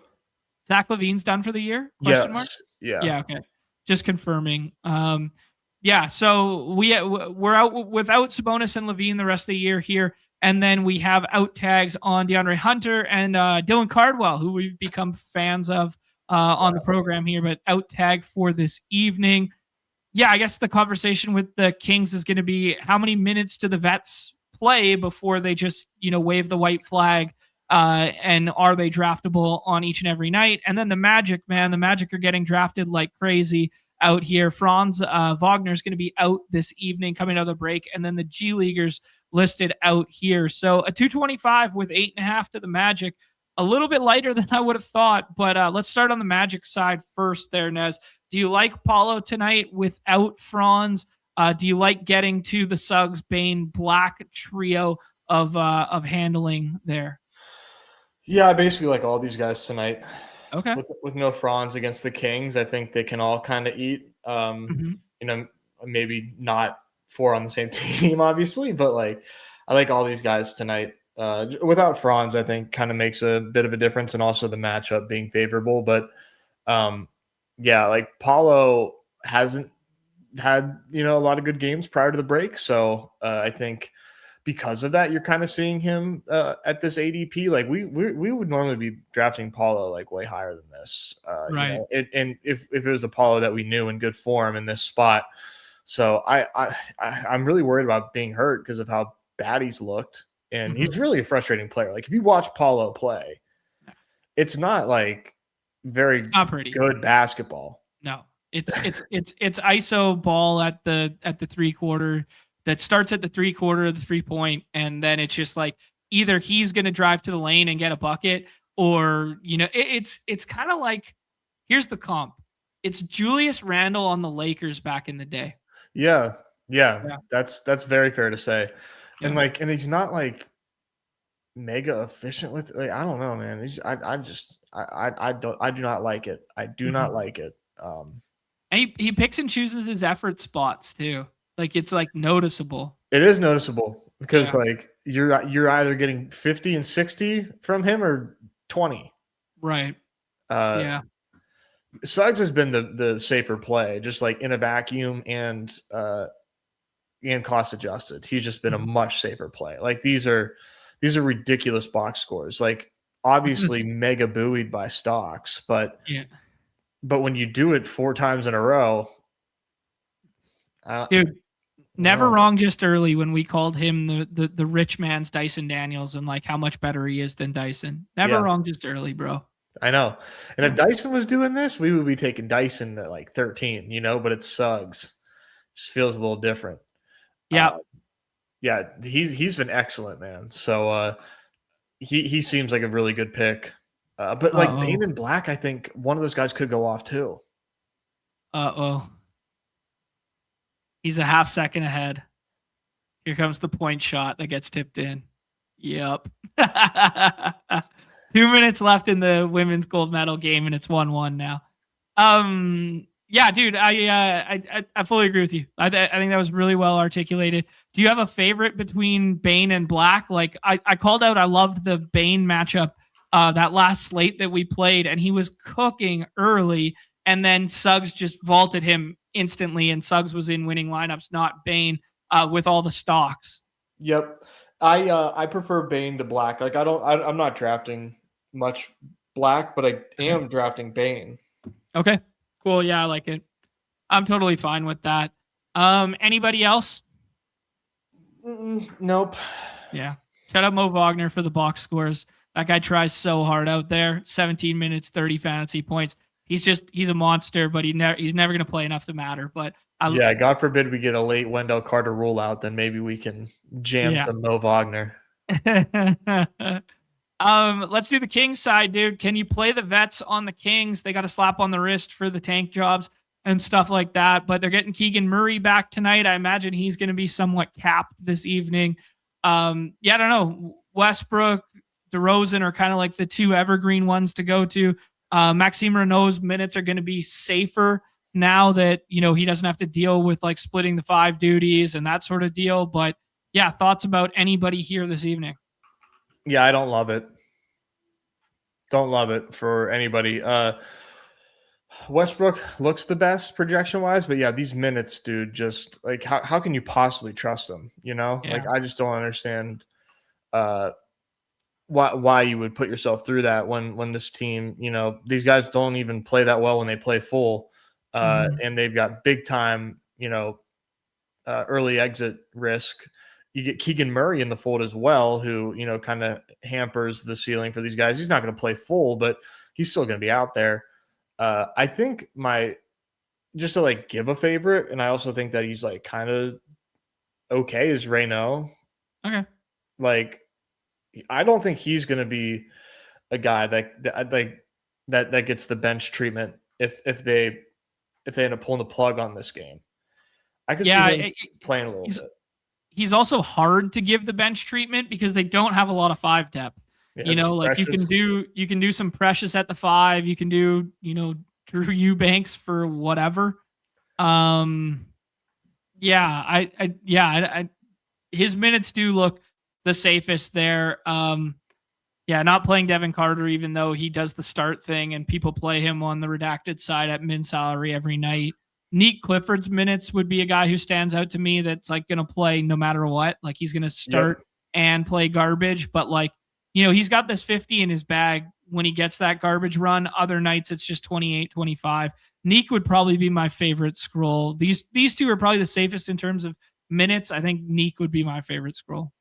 Zach LaVine's done for the year, question mark? Yeah, okay. Just confirming. Yeah, so we're out without Sabonis and LaVine the rest of the year here. And then we have out tags on DeAndre Hunter and Dylan Cardwell, who we've become fans of on the program here, but out tag for this evening. Yeah, I guess the conversation with the Kings is going to be how many minutes do the vets play before they just, wave the white flag, and are they draftable on each and every night? And then the Magic are getting drafted like crazy out here. Franz Wagner is going to be out this evening coming out of the break, and then the G Leaguers listed out here. So a 225 with 8.5 to the Magic, a little bit lighter than I would have thought, but let's start on the Magic side first there, Nez. Do you like Paulo tonight without Franz? Do you like getting to the Suggs, Bane, Black trio of handling there? Yeah, I basically like all these guys tonight. Okay. With no Franz against the Kings, I think they can all kind of eat. Maybe not 4 on the same team, obviously, but like I like all these guys tonight. Without Franz, I think kind of makes a bit of a difference, and also the matchup being favorable. But like Paulo hasn't had a lot of good games prior to the break, so I think because of that, you're kind of seeing him at this ADP. Like we would normally be drafting Paulo like way higher than this, right? And if it was a Paulo that we knew in good form in this spot, so I'm really worried about being hurt because of how bad he's looked, and he's really a frustrating player. Like if you watch Paulo play, it's not like very good basketball. No, it's ISO ball at the 3/4. That starts at the 3/4 of the 3-point, and then it's just like either he's going to drive to the lane and get a bucket, or it's kind of like, here's the comp. It's Julius Randle on the Lakers back in the day. Yeah. That's very fair to say. Yeah. And he's not like mega efficient with, like, I don't know, man. I do not like it. I do not like it. And he picks and chooses his effort spots too. Like it's like noticeable. It is noticeable because like you're either getting 50 and 60 from him or 20. Right. Suggs has been the safer play, just like in a vacuum and cost adjusted. He's just been a much safer play. Like these are ridiculous box scores. Like obviously mega buoyed by stocks, but when you do it 4 times in a row, dude, Never wrong, just early when we called him the rich man's Dyson Daniels and like how much better he is than Dyson. Never wrong, just early, bro. I know. And if Dyson was doing this, we would be taking Dyson at like 13, but it's Suggs. Just feels a little different. Yeah. He's been excellent, man. So he seems like a really good pick. But like Bane and Black, I think one of those guys could go off too. He's a half second ahead. Here comes the point shot that gets tipped in. Yep. 2 minutes left in the women's gold medal game, and it's 1-1 now. Yeah, dude, I fully agree with you. I think that was really well articulated. Do you have a favorite between Bane and Black? Like I called out, I loved the Bane matchup, that last slate that we played, and he was cooking early, and then Suggs just vaulted him instantly, and Suggs was in winning lineups, not Bane, with all the stocks. Yep. I prefer Bane to Black. Like I'm not drafting much Black, but I am drafting Bane. Okay. Cool. Yeah, I like it. I'm totally fine with that. Anybody else? Nope. Yeah. Shout out Mo Wagner for the box scores. That guy tries so hard out there. 17 minutes, 30 fantasy points. He's a monster, but he's never going to play enough to matter. But God forbid we get a late Wendell Carter rule out, then maybe we can jam some Mo Wagner. Let's do the Kings side, dude. Can you play the vets on the Kings? They got a slap on the wrist for the tank jobs and stuff like that, but they're getting Keegan Murray back tonight. I imagine he's going to be somewhat capped this evening. I don't know. Westbrook, DeRozan are kind of like the two evergreen ones to go to. Maxime Renault's minutes are going to be safer now that, he doesn't have to deal with like splitting the 5 duties and that sort of deal. But yeah, thoughts about anybody here this evening? Yeah, I don't love it. Don't love it for anybody. Westbrook looks the best projection-wise, but yeah, these minutes, dude, just like how can you possibly trust them? Like I just don't understand why you would put yourself through that when this team, these guys don't even play that well when they play full, and they've got big time, early exit risk. You get Keegan Murray in the fold as well, who, kind of hampers the ceiling for these guys. He's not going to play full, but he's still going to be out there. I think just to like give a favorite, and I also think that he's like kind of okay, is Renault. Okay. Like, I don't think he's going to be a guy that gets the bench treatment if they end up pulling the plug on this game. I could see him playing a little bit. He's also hard to give the bench treatment because they don't have a lot of 5 depth. Like Precious. you can do some Precious at the 5. You can do, Drew Eubanks for whatever. His minutes do look the safest there. Not playing Devin Carter, even though he does the start thing and people play him on the redacted side at min salary every night. Nick Clifford's minutes would be a guy who stands out to me that's like going to play no matter what. Like he's going to start and play garbage, but like, he's got this 50 in his bag when he gets that garbage run. Other nights it's just 28, 25. Nick would probably be my favorite scroll. These two are probably the safest in terms of minutes. I think Nick would be my favorite scroll.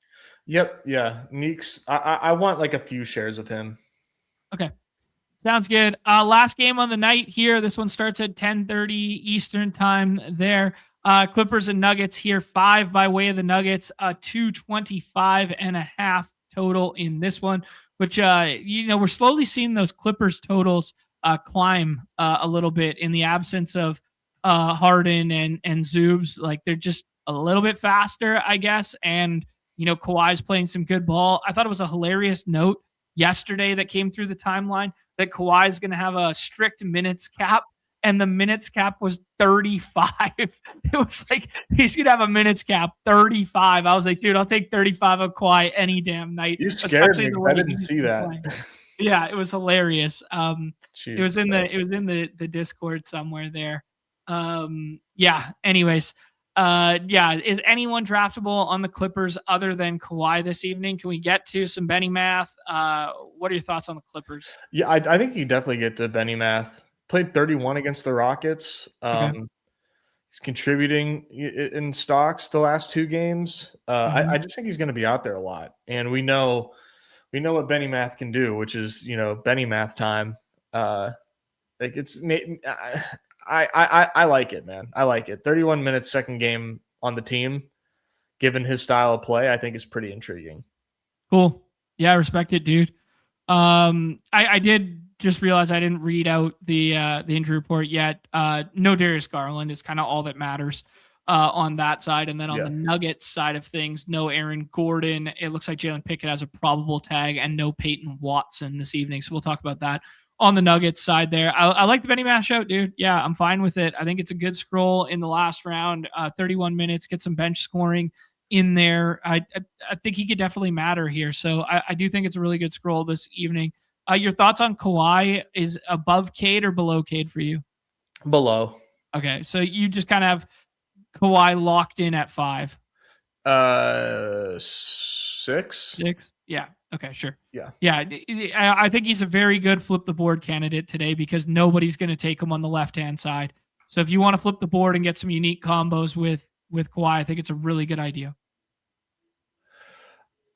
Yep. Yeah. Nick's, I want like a few shares of him. Okay. Sounds good. Last game on the night here. This one starts at 10:30 Eastern time there. Clippers and Nuggets here. 5 by way of the Nuggets. 225.5 total in this one, which, we're slowly seeing those Clippers totals climb a little bit in the absence of Harden and Zoobs. Like they're just a little bit faster, I guess. And, Kawhi's playing some good ball. I thought it was a hilarious note yesterday that came through the timeline that Kawhi is going to have a strict minutes cap, and the minutes cap was 35. It was like, he's going to have a minutes cap 35. I was like, dude, I'll take 35 of Kawhi any damn night. You scared me. I didn't see that. Yeah, it was hilarious. It was in the Discord somewhere there. Anyways, is anyone draftable on the Clippers other than Kawhi this evening? Can we get to some Benny math? What are your thoughts on the Clippers? Yeah, I think you definitely get to Benny math. Played 31 against the Rockets. He's contributing in stocks the last 2 games. I just think he's going to be out there a lot, and we know what Benny Math can do, which is Benny Math time. Like it's I like it, man. I like it. 31 minutes, second game on the team, given his style of play, I think is pretty intriguing. Cool. Yeah, I respect it, dude. I did just realize I didn't read out the injury report yet. No Darius Garland is kind of all that matters on that side. And then on the Nuggets side of things, no Aaron Gordon. It looks like Jalen Pickett has a probable tag, and no Peyton Watson this evening. So we'll talk about that on the Nuggets side there. I like the Benny Mash out, dude. Yeah, I'm fine with it. I think it's a good scroll in the last round. 31 minutes, get some bench scoring in there. I think he could definitely matter here. So I do think it's a really good scroll this evening. Your thoughts on Kawhi? Is above Cade or below Cade for you? Below. Okay, so you just kind of have Kawhi locked in at 5. 6. Yeah. Okay, sure. Yeah. I think he's a very good flip the board candidate today because nobody's going to take him on the left-hand side. So if you want to flip the board and get some unique combos with Kawhi, I think it's a really good idea.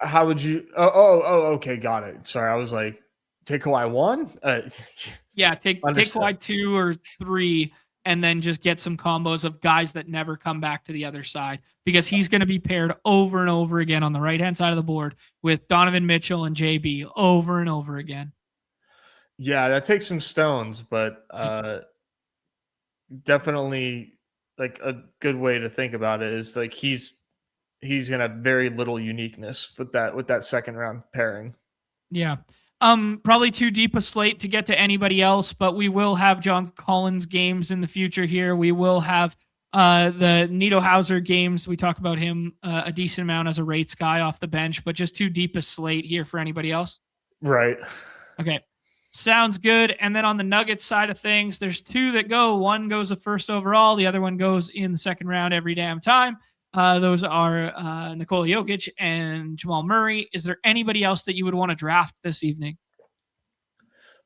How would you? Oh, okay, got it. Sorry, I was like, take Kawhi 1. Yeah, take Kawhi 2 or 3, and then just get some combos of guys that never come back to the other side, because he's going to be paired over and over again on the right-hand side of the board with Donovan Mitchell and JB over and over again. Yeah, that takes some stones, but definitely like a good way to think about it is like he's going to have very little uniqueness with that second round pairing. Yeah. Probably too deep a slate to get to anybody else, but we will have John Collins games in the future here. We will have the Nito Hauser games. We talk about him a decent amount as a rates guy off the bench, but just too deep a slate here for anybody else. Right. Okay. Sounds good. And then on the Nuggets side of things, there's 2 that go. One goes the first overall. The other one goes in the second round every damn time. Those are Nikola Jokic and Jamal Murray. Is there anybody else that you would want to draft this evening?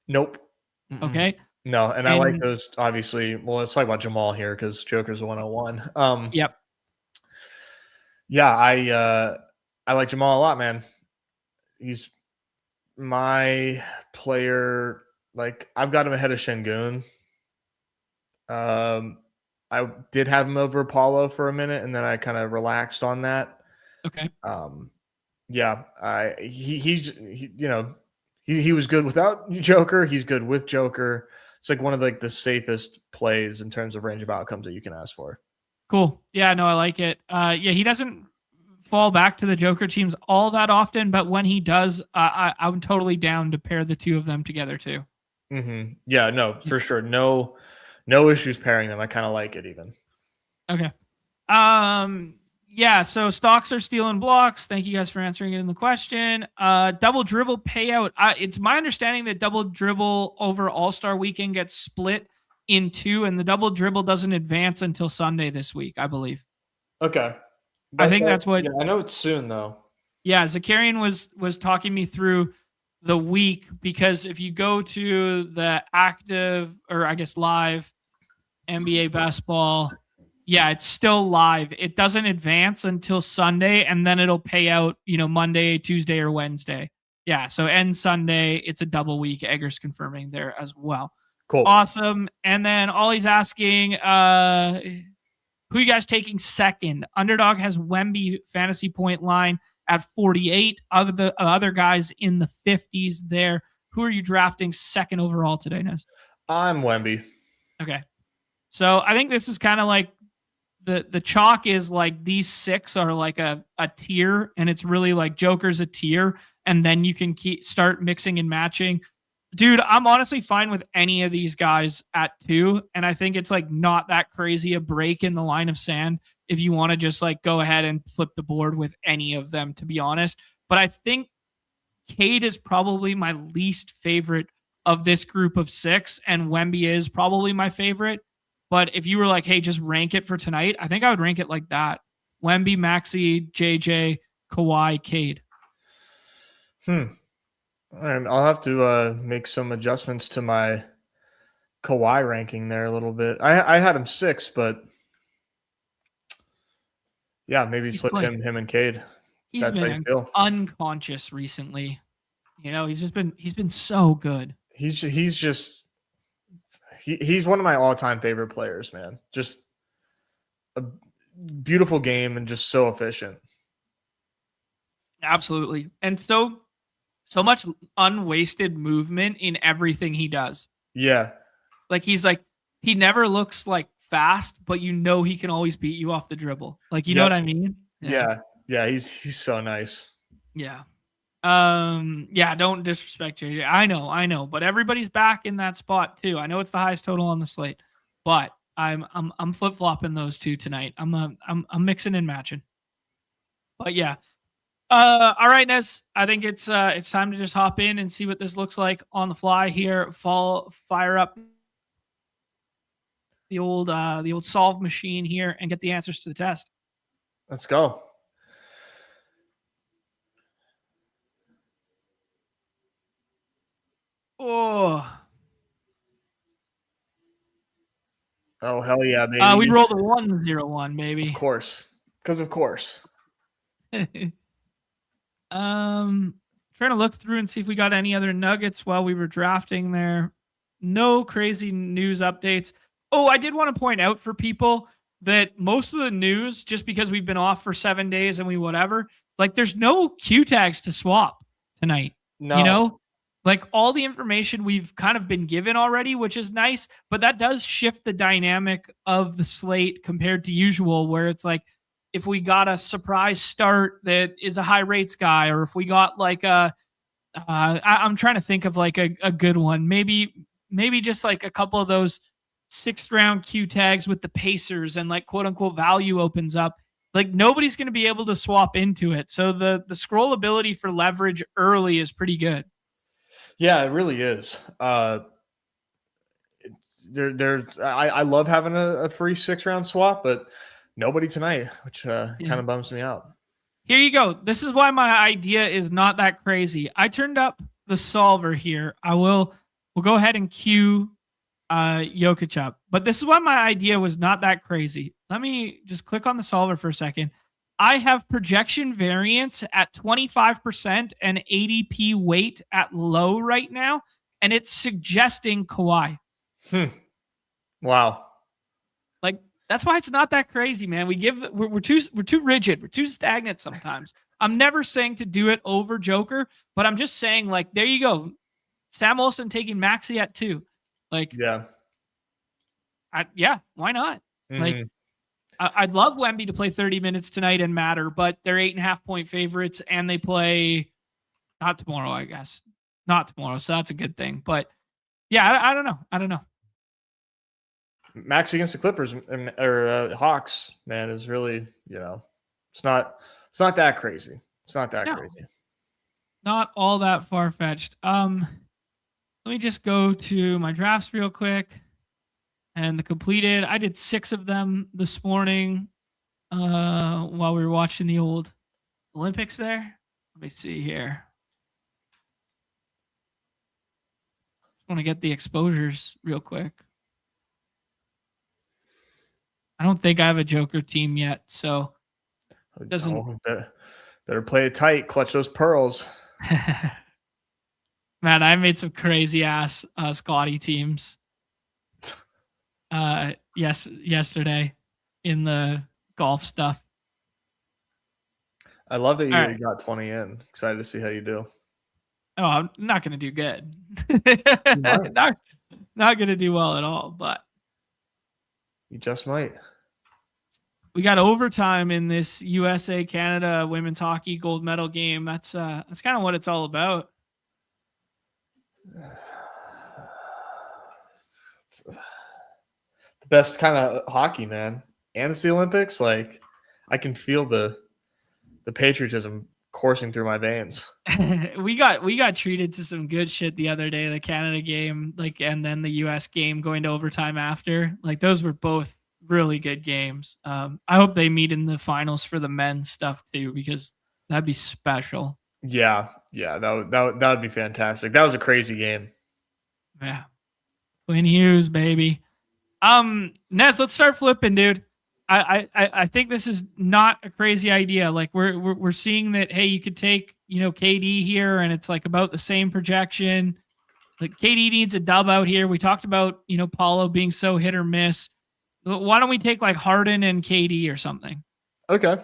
Nope. Okay. No, and I like those, obviously. Well, let's talk about Jamal here because Joker's a 101. Yep. Yeah, I like Jamal a lot, man. He's my player. Like, I've got him ahead of Şengün. I did have him over Apollo for a minute, and then I kind of relaxed on that. Okay. Yeah, he was good without Joker. He's good with Joker. It's like one of the safest plays in terms of range of outcomes that you can ask for. Cool. Yeah, no, I like it. He doesn't fall back to the Joker teams all that often, but when he does, I'm totally down to pair the 2 of them together too. Mm-hmm. Yeah, no, for sure. No issues pairing them. I kind of like it even. Okay. Yeah, so stocks are stealing blocks. Thank you guys for answering it in the question. Double dribble payout. It's my understanding that double dribble over All-Star weekend gets split in 2, and the double dribble doesn't advance until Sunday this week, I believe. Okay. I think that's what. Yeah, I know it's soon though. Yeah, Zakarian was talking me through the week, because if you go to the active, or I guess live NBA basketball, yeah, it's still live. It doesn't advance until Sunday, and then it'll pay out, Monday, Tuesday, or Wednesday. Yeah, so end Sunday. It's a double week. Egger's confirming there as well. Cool. Awesome. And then Ollie's asking, who you guys taking second? Underdog has Wemby fantasy point line at 48. Other guys in the 50s there. Who are you drafting second overall today, Nez? I'm Wemby. Okay. So I think this is kind of like the chalk is like these 6 are like a tier, and it's really like Joker's a tier, and then you can start mixing and matching. Dude, I'm honestly fine with any of these guys at 2, and I think it's like not that crazy a break in the line of sand if you want to just like go ahead and flip the board with any of them, to be honest. But I think Cade is probably my least favorite of this group of 6, and Wemby is probably my favorite. But if you were like, hey, just rank it for tonight, I think I would rank it like that. Wemby, Maxey, JJ, Kawhi, Cade. And I'll have to make some adjustments to my Kawhi ranking there a little bit. I had him 6, but Yeah, maybe flip him and Cade. He's been unconscious recently. He's been so good. He's one of my all-time favorite players, man. Just a beautiful game and just so efficient. Absolutely. And so much unwasted movement in everything he does. Yeah. Like he never looks like fast, but he can always beat you off the dribble. Like, you know what I mean? Yeah. Yeah, he's so nice. Yeah. Don't disrespect JJ. I know, but everybody's back in that spot too. I know it's the highest total on the slate, but I'm flip-flopping those two tonight. I'm mixing and matching. But yeah. All right, Nez. I think it's time to just hop in and see what this looks like on the fly here. Fire up the old solve machine here and get the answers to the test. Let's go. Oh hell yeah, baby. We rolled a 1-0-1, baby. Of course. Because of course. Trying to look through and see if we got any other nuggets while we were drafting there. No crazy news updates. Oh, I did want to point out for people that most of the news, just because we've been off for 7 days and there's no Q tags to swap tonight. No. Like all the information we've kind of been given already, which is nice, but that does shift the dynamic of the slate compared to usual, where it's like, if we got a surprise start that is a high rates guy, or if we got like I'm trying to think of like a good one, maybe just like a couple of those 6th round Q tags with the Pacers and like quote unquote value opens up. Like nobody's going to be able to swap into it. So the scrollability for leverage early is pretty good. Yeah, it really is. I love having a free 6 round swap, but nobody tonight, which kind of bums me out. Here you go. This is why my idea is not that crazy. I turned up the solver here. We'll go ahead and cue Jokic up. But this is why my idea was not that crazy. Let me just click on the solver for a second. I have projection variance at 25% and ADP weight at low right now, and it's suggesting Kawhi. Wow. Like that's why it's not that crazy, man. We're too rigid. We're too stagnant sometimes. I'm never saying to do it over Joker, but I'm just saying like there you go. Sam Olsen taking Maxey at 2. Like why not? Mm-hmm. Like I'd love Wemby to play 30 minutes tonight and matter, but they're 8.5 point favorites and they play not tomorrow, I guess. Not tomorrow, so that's a good thing. But yeah, I don't know. Max against the Clippers or Hawks, man, is really, it's not that crazy. It's not that crazy. Not all that far-fetched. Let me just go to my drafts real quick. And the completed, I did 6 of them this morning while we were watching the old Olympics there. Let me see here. Just want to get the exposures real quick. I don't think I have a Joker team yet, so it doesn't. Better play it tight, clutch those pearls. Man, I made some crazy ass Scotty teams. Yesterday in the golf stuff. I love that you got 20 in. Excited to see how you do. Oh, I'm not going to do good. not going to do well at all, but you just might. We got overtime in this USA Canada women's hockey gold medal game. That's kind of what it's all about. The best kind of hockey, man. And it's the Olympics. Like I can feel the patriotism coursing through my veins. we got treated to some good shit the other day, the Canada game, and then the US game going to overtime after. Like those were both really good games. I hope they meet in the finals for the men's stuff too, because that'd be special. Yeah, that would be fantastic. That was a crazy game. Yeah. Quinn Hughes, baby. Nez, let's start flipping, dude. I think this is not a crazy idea. Like we're seeing that, hey, you could take, KD here and it's like about the same projection. Like KD needs a dub out here. We talked about, Paulo being so hit or miss. Why don't we take like Harden and KD or something? Okay.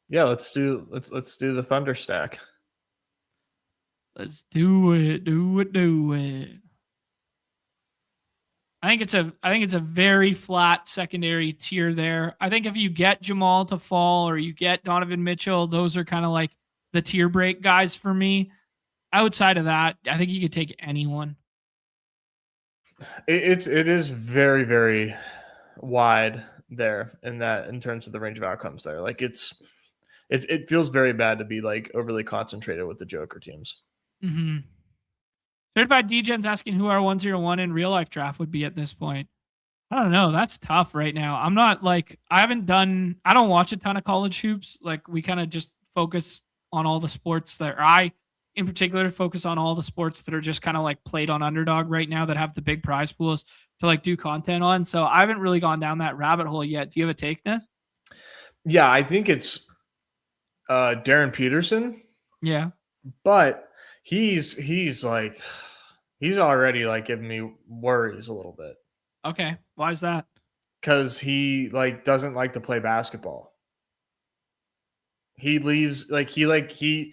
Yeah, let's do the Thunder stack. Let's do it. Do it. I think it's a very flat secondary tier there. I think if you get Jamal to fall or you get Donovan Mitchell, those are kind of like the tier break guys for me. Outside of that, I think you could take anyone. It is very, very wide there in terms of the range of outcomes there. Like it feels very bad to be like overly concentrated with the Joker teams. Mm-hmm. Certified DGen's asking who our 101 in real life draft would be at this point. I don't know. That's tough right now. I'm not like, I don't watch a ton of college hoops. Like we kind of just focus on all the sports I in particular focus on all the sports that are just kind of like played on Underdog right now that have the big prize pools to like do content on. So I haven't really gone down that rabbit hole yet. Do you have a take, Nez? Yeah, I think it's Darren Peterson. Yeah. But he's already like giving me worries a little bit. Okay. Why is that? Because he like doesn't like to play basketball. He leaves he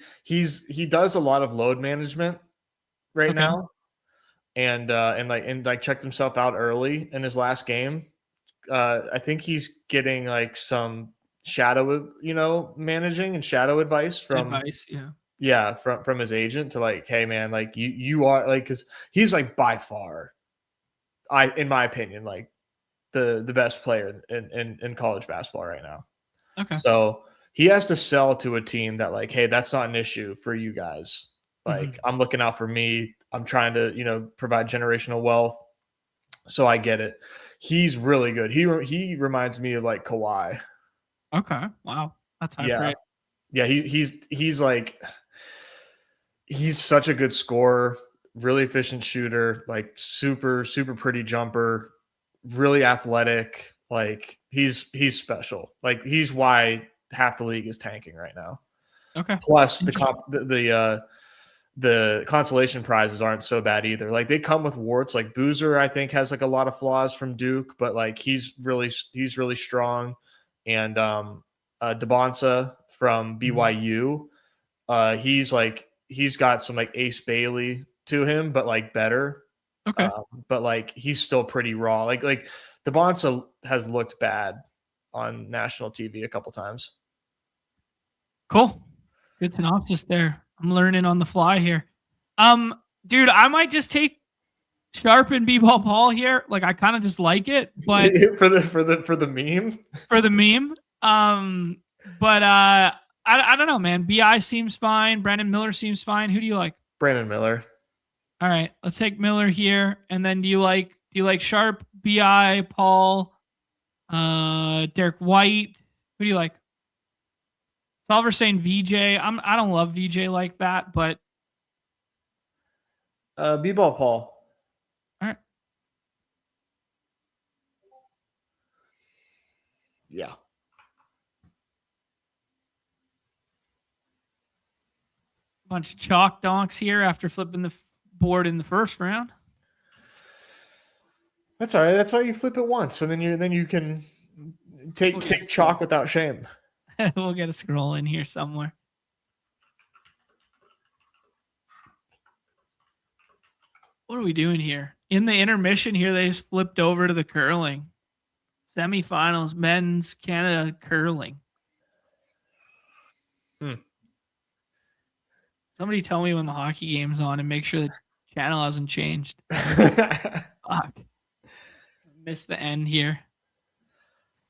does a lot of load management right now. And checked himself out early in his last game. I think he's getting like some shadow, managing and shadow advice from from his agent to like, hey man, like you are like, because he's like by far, in my opinion, like the best player in college basketball right now. Okay. So he has to sell to a team that like, hey, that's not an issue for you guys. Like I'm looking out for me. I'm trying to, provide generational wealth. So I get it. He's really good. He reminds me of like Kawhi. Okay. Wow. That's high praise. Yeah. He's like, he's such a good scorer, really efficient shooter, like super, super pretty jumper, really athletic. Like he's special. Like he's why half the league is tanking right now. Okay. Plus the consolation prizes aren't so bad either. Like they come with warts. Like Boozer, I think, has like a lot of flaws from Duke, but like he's really strong. And DeBonsa from BYU, he's got some like Ace Bailey to him, but like better. Okay. But like he's still pretty raw. Like DeBonsa has looked bad on national TV a couple times. Cool. Good synopsis there. I'm learning on the fly here. Dude, I might just take Sharp and B-Ball Paul here. Like I kind of just like it, but for the meme. For the meme. But I don't know, man. BI seems fine. Brandon Miller seems fine. Who do you like? Brandon Miller. All right, let's take Miller here. And then do you like Sharp, BI, Paul, Derek White? Who do you like? Solver saying VJ. I don't love VJ like that, but B-Ball Paul. All right. Yeah. Bunch of chalk donks here after flipping the board in the first round. That's all right. That's why you flip it once, and then you can take chalk without shame. We'll get a scroll in here somewhere. What are we doing here? In the intermission here, they just flipped over to the curling. Semifinals, men's Canada curling. Somebody tell me when the hockey game's on and make sure the channel hasn't changed. Fuck. Missed the end here.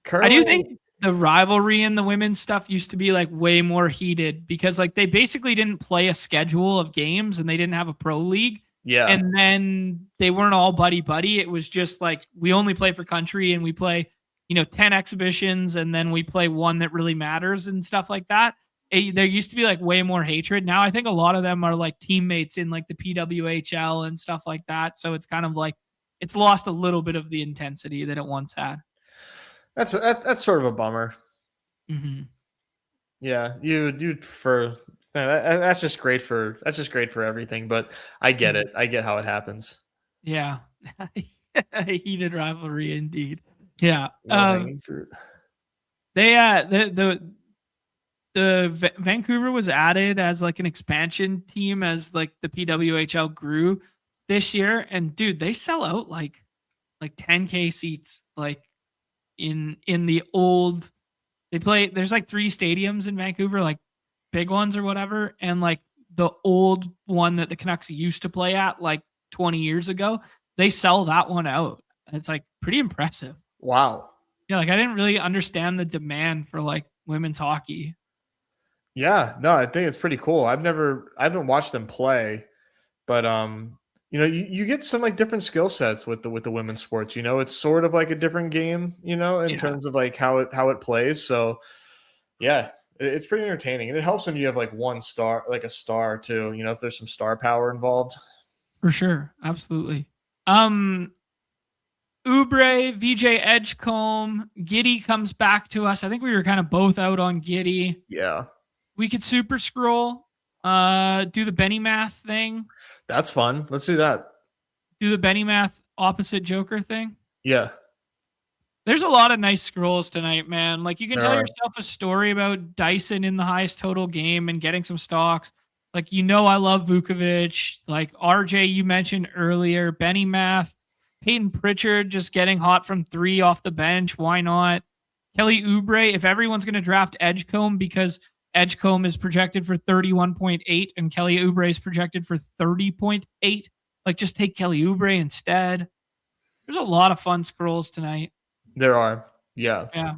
Curling. I do think the rivalry in the women's stuff used to be like way more heated because like they basically didn't play a schedule of games and they didn't have a pro league. Yeah. And then they weren't all buddy. It was just like we only play for country and we play, 10 exhibitions and then we play one that really matters and stuff like that. There used to be like way more hatred. Now I think a lot of them are like teammates in like the PWHL and stuff like that. So it's kind of like it's lost a little bit of the intensity that it once had. That's sort of a bummer. Mm-hmm. Yeah, you prefer that's just great for everything. But I get it. I get how it happans. Yeah, a heated rivalry indeed. Yeah. Low hanging fruit. They Vancouver was added as like an expansion team as like the PWHL grew this year, and dude, they sell out like 10K seats like in the old. They play. There's like 3 stadiums in Vancouver, like big ones or whatever, and like the old one that the Canucks used to play at like 20 years ago. They sell that one out. It's like pretty impressive. Wow. Yeah, like I didn't really understand the demand for like women's hockey. Yeah, no, I think it's pretty cool. I haven't watched them play, but you get some like different skill sets with the women's sports. It's sort of like a different game, in terms of like how it plays. So yeah, it's pretty entertaining, and it helps when you have like one star, like a star too. If there's some star power involved. For sure, absolutely. Oubre, VJ Edgecombe, Giddy comes back to us. I think we were kind of both out on Giddy. Yeah. We could super scroll, do the Benny math thing. That's fun. Let's do that. Do the Benny math opposite Joker thing. Yeah. There's a lot of nice scrolls tonight, man. Like you can tell yourself a story about Dyson in the highest total game and getting some stocks. Like, I love Vukovic. Like RJ, you mentioned earlier, Benny math. Peyton Pritchard just getting hot from 3 off the bench. Why not? Kelly Oubre, if everyone's going to draft Edgecombe because Edgecombe is projected for 31.8 and Kelly Oubre is projected for 30.8, like just take Kelly Oubre instead. There's a lot of fun scrolls tonight. There are. Yeah. Yeah.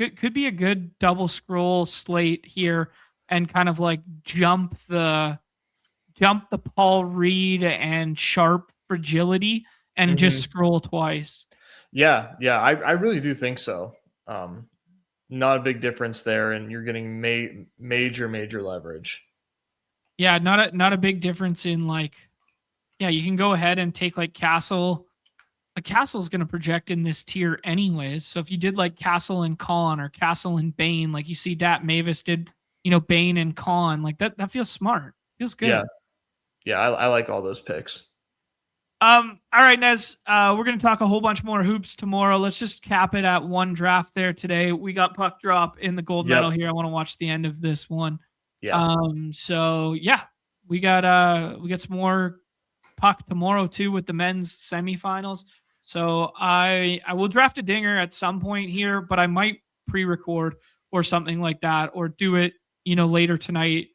It could be a good double scroll slate here and kind of like jump the Paul Reed and Sharp fragility and just scroll twice. Yeah, I really do think so. Not a big difference there, and you're getting major leverage. Yeah, not a big difference in like, yeah, you can go ahead and take like Castle. A Castle's going to project in this tier anyways. So if you did like Castle and Con or Castle and Bane, like you see Dat Mavis did, Bane and Con, like that feels smart. Feels good. Yeah, I like all those picks. All right, Nez. We're gonna talk a whole bunch more hoops tomorrow. Let's just cap it at one draft there today. We got puck drop in the gold medal here. I want to watch the end of this one. Yeah. So yeah, we got some more puck tomorrow too with the men's semifinals. So I will draft a dinger at some point here, but I might pre-record or something like that, or do it later tonight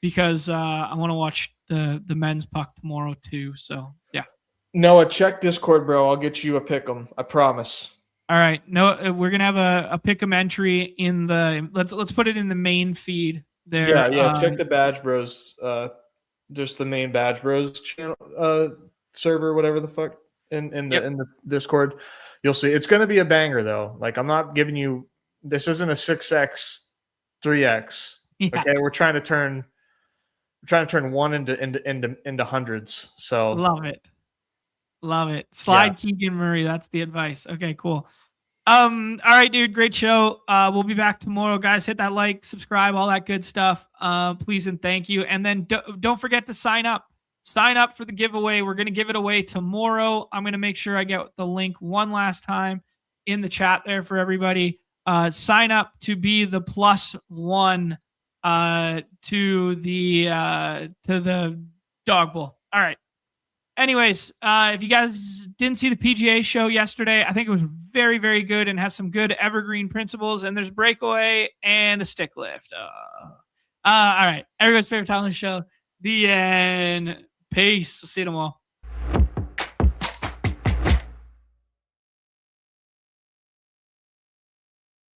because I want to watch the men's puck tomorrow too. So yeah. Noah, check Discord, bro. I'll get you a pick'em. I promise. All right. No, we're gonna have a pick'em entry in the let's put it in the main feed there. Yeah. Check the Badge Bros. Just the main Badge Bros channel, server, whatever the fuck, in the Discord. You'll see. It's gonna be a banger though. Like I'm not giving you. This isn't a 6x, 3x. Yeah. Okay, we're trying to turn one into hundreds. So Love it. Slide Keegan Murray. That's the advice. Okay, cool. All right, dude. Great show. We'll be back tomorrow, guys. Hit that like, subscribe, all that good stuff. Please and thank you. And then don't forget to sign up. Sign up for the giveaway. We're going to give it away tomorrow. I'm going to make sure I get the link one last time in the chat there for everybody. Sign up to be the +1 to the dog bowl. All right. Anyways, if you guys didn't see the PGA show yesterday, I think it was very, very good and has some good evergreen principles. And there's breakaway and a stick lift. All right. Everybody's favorite time on the show. The end. Peace. We'll see you tomorrow.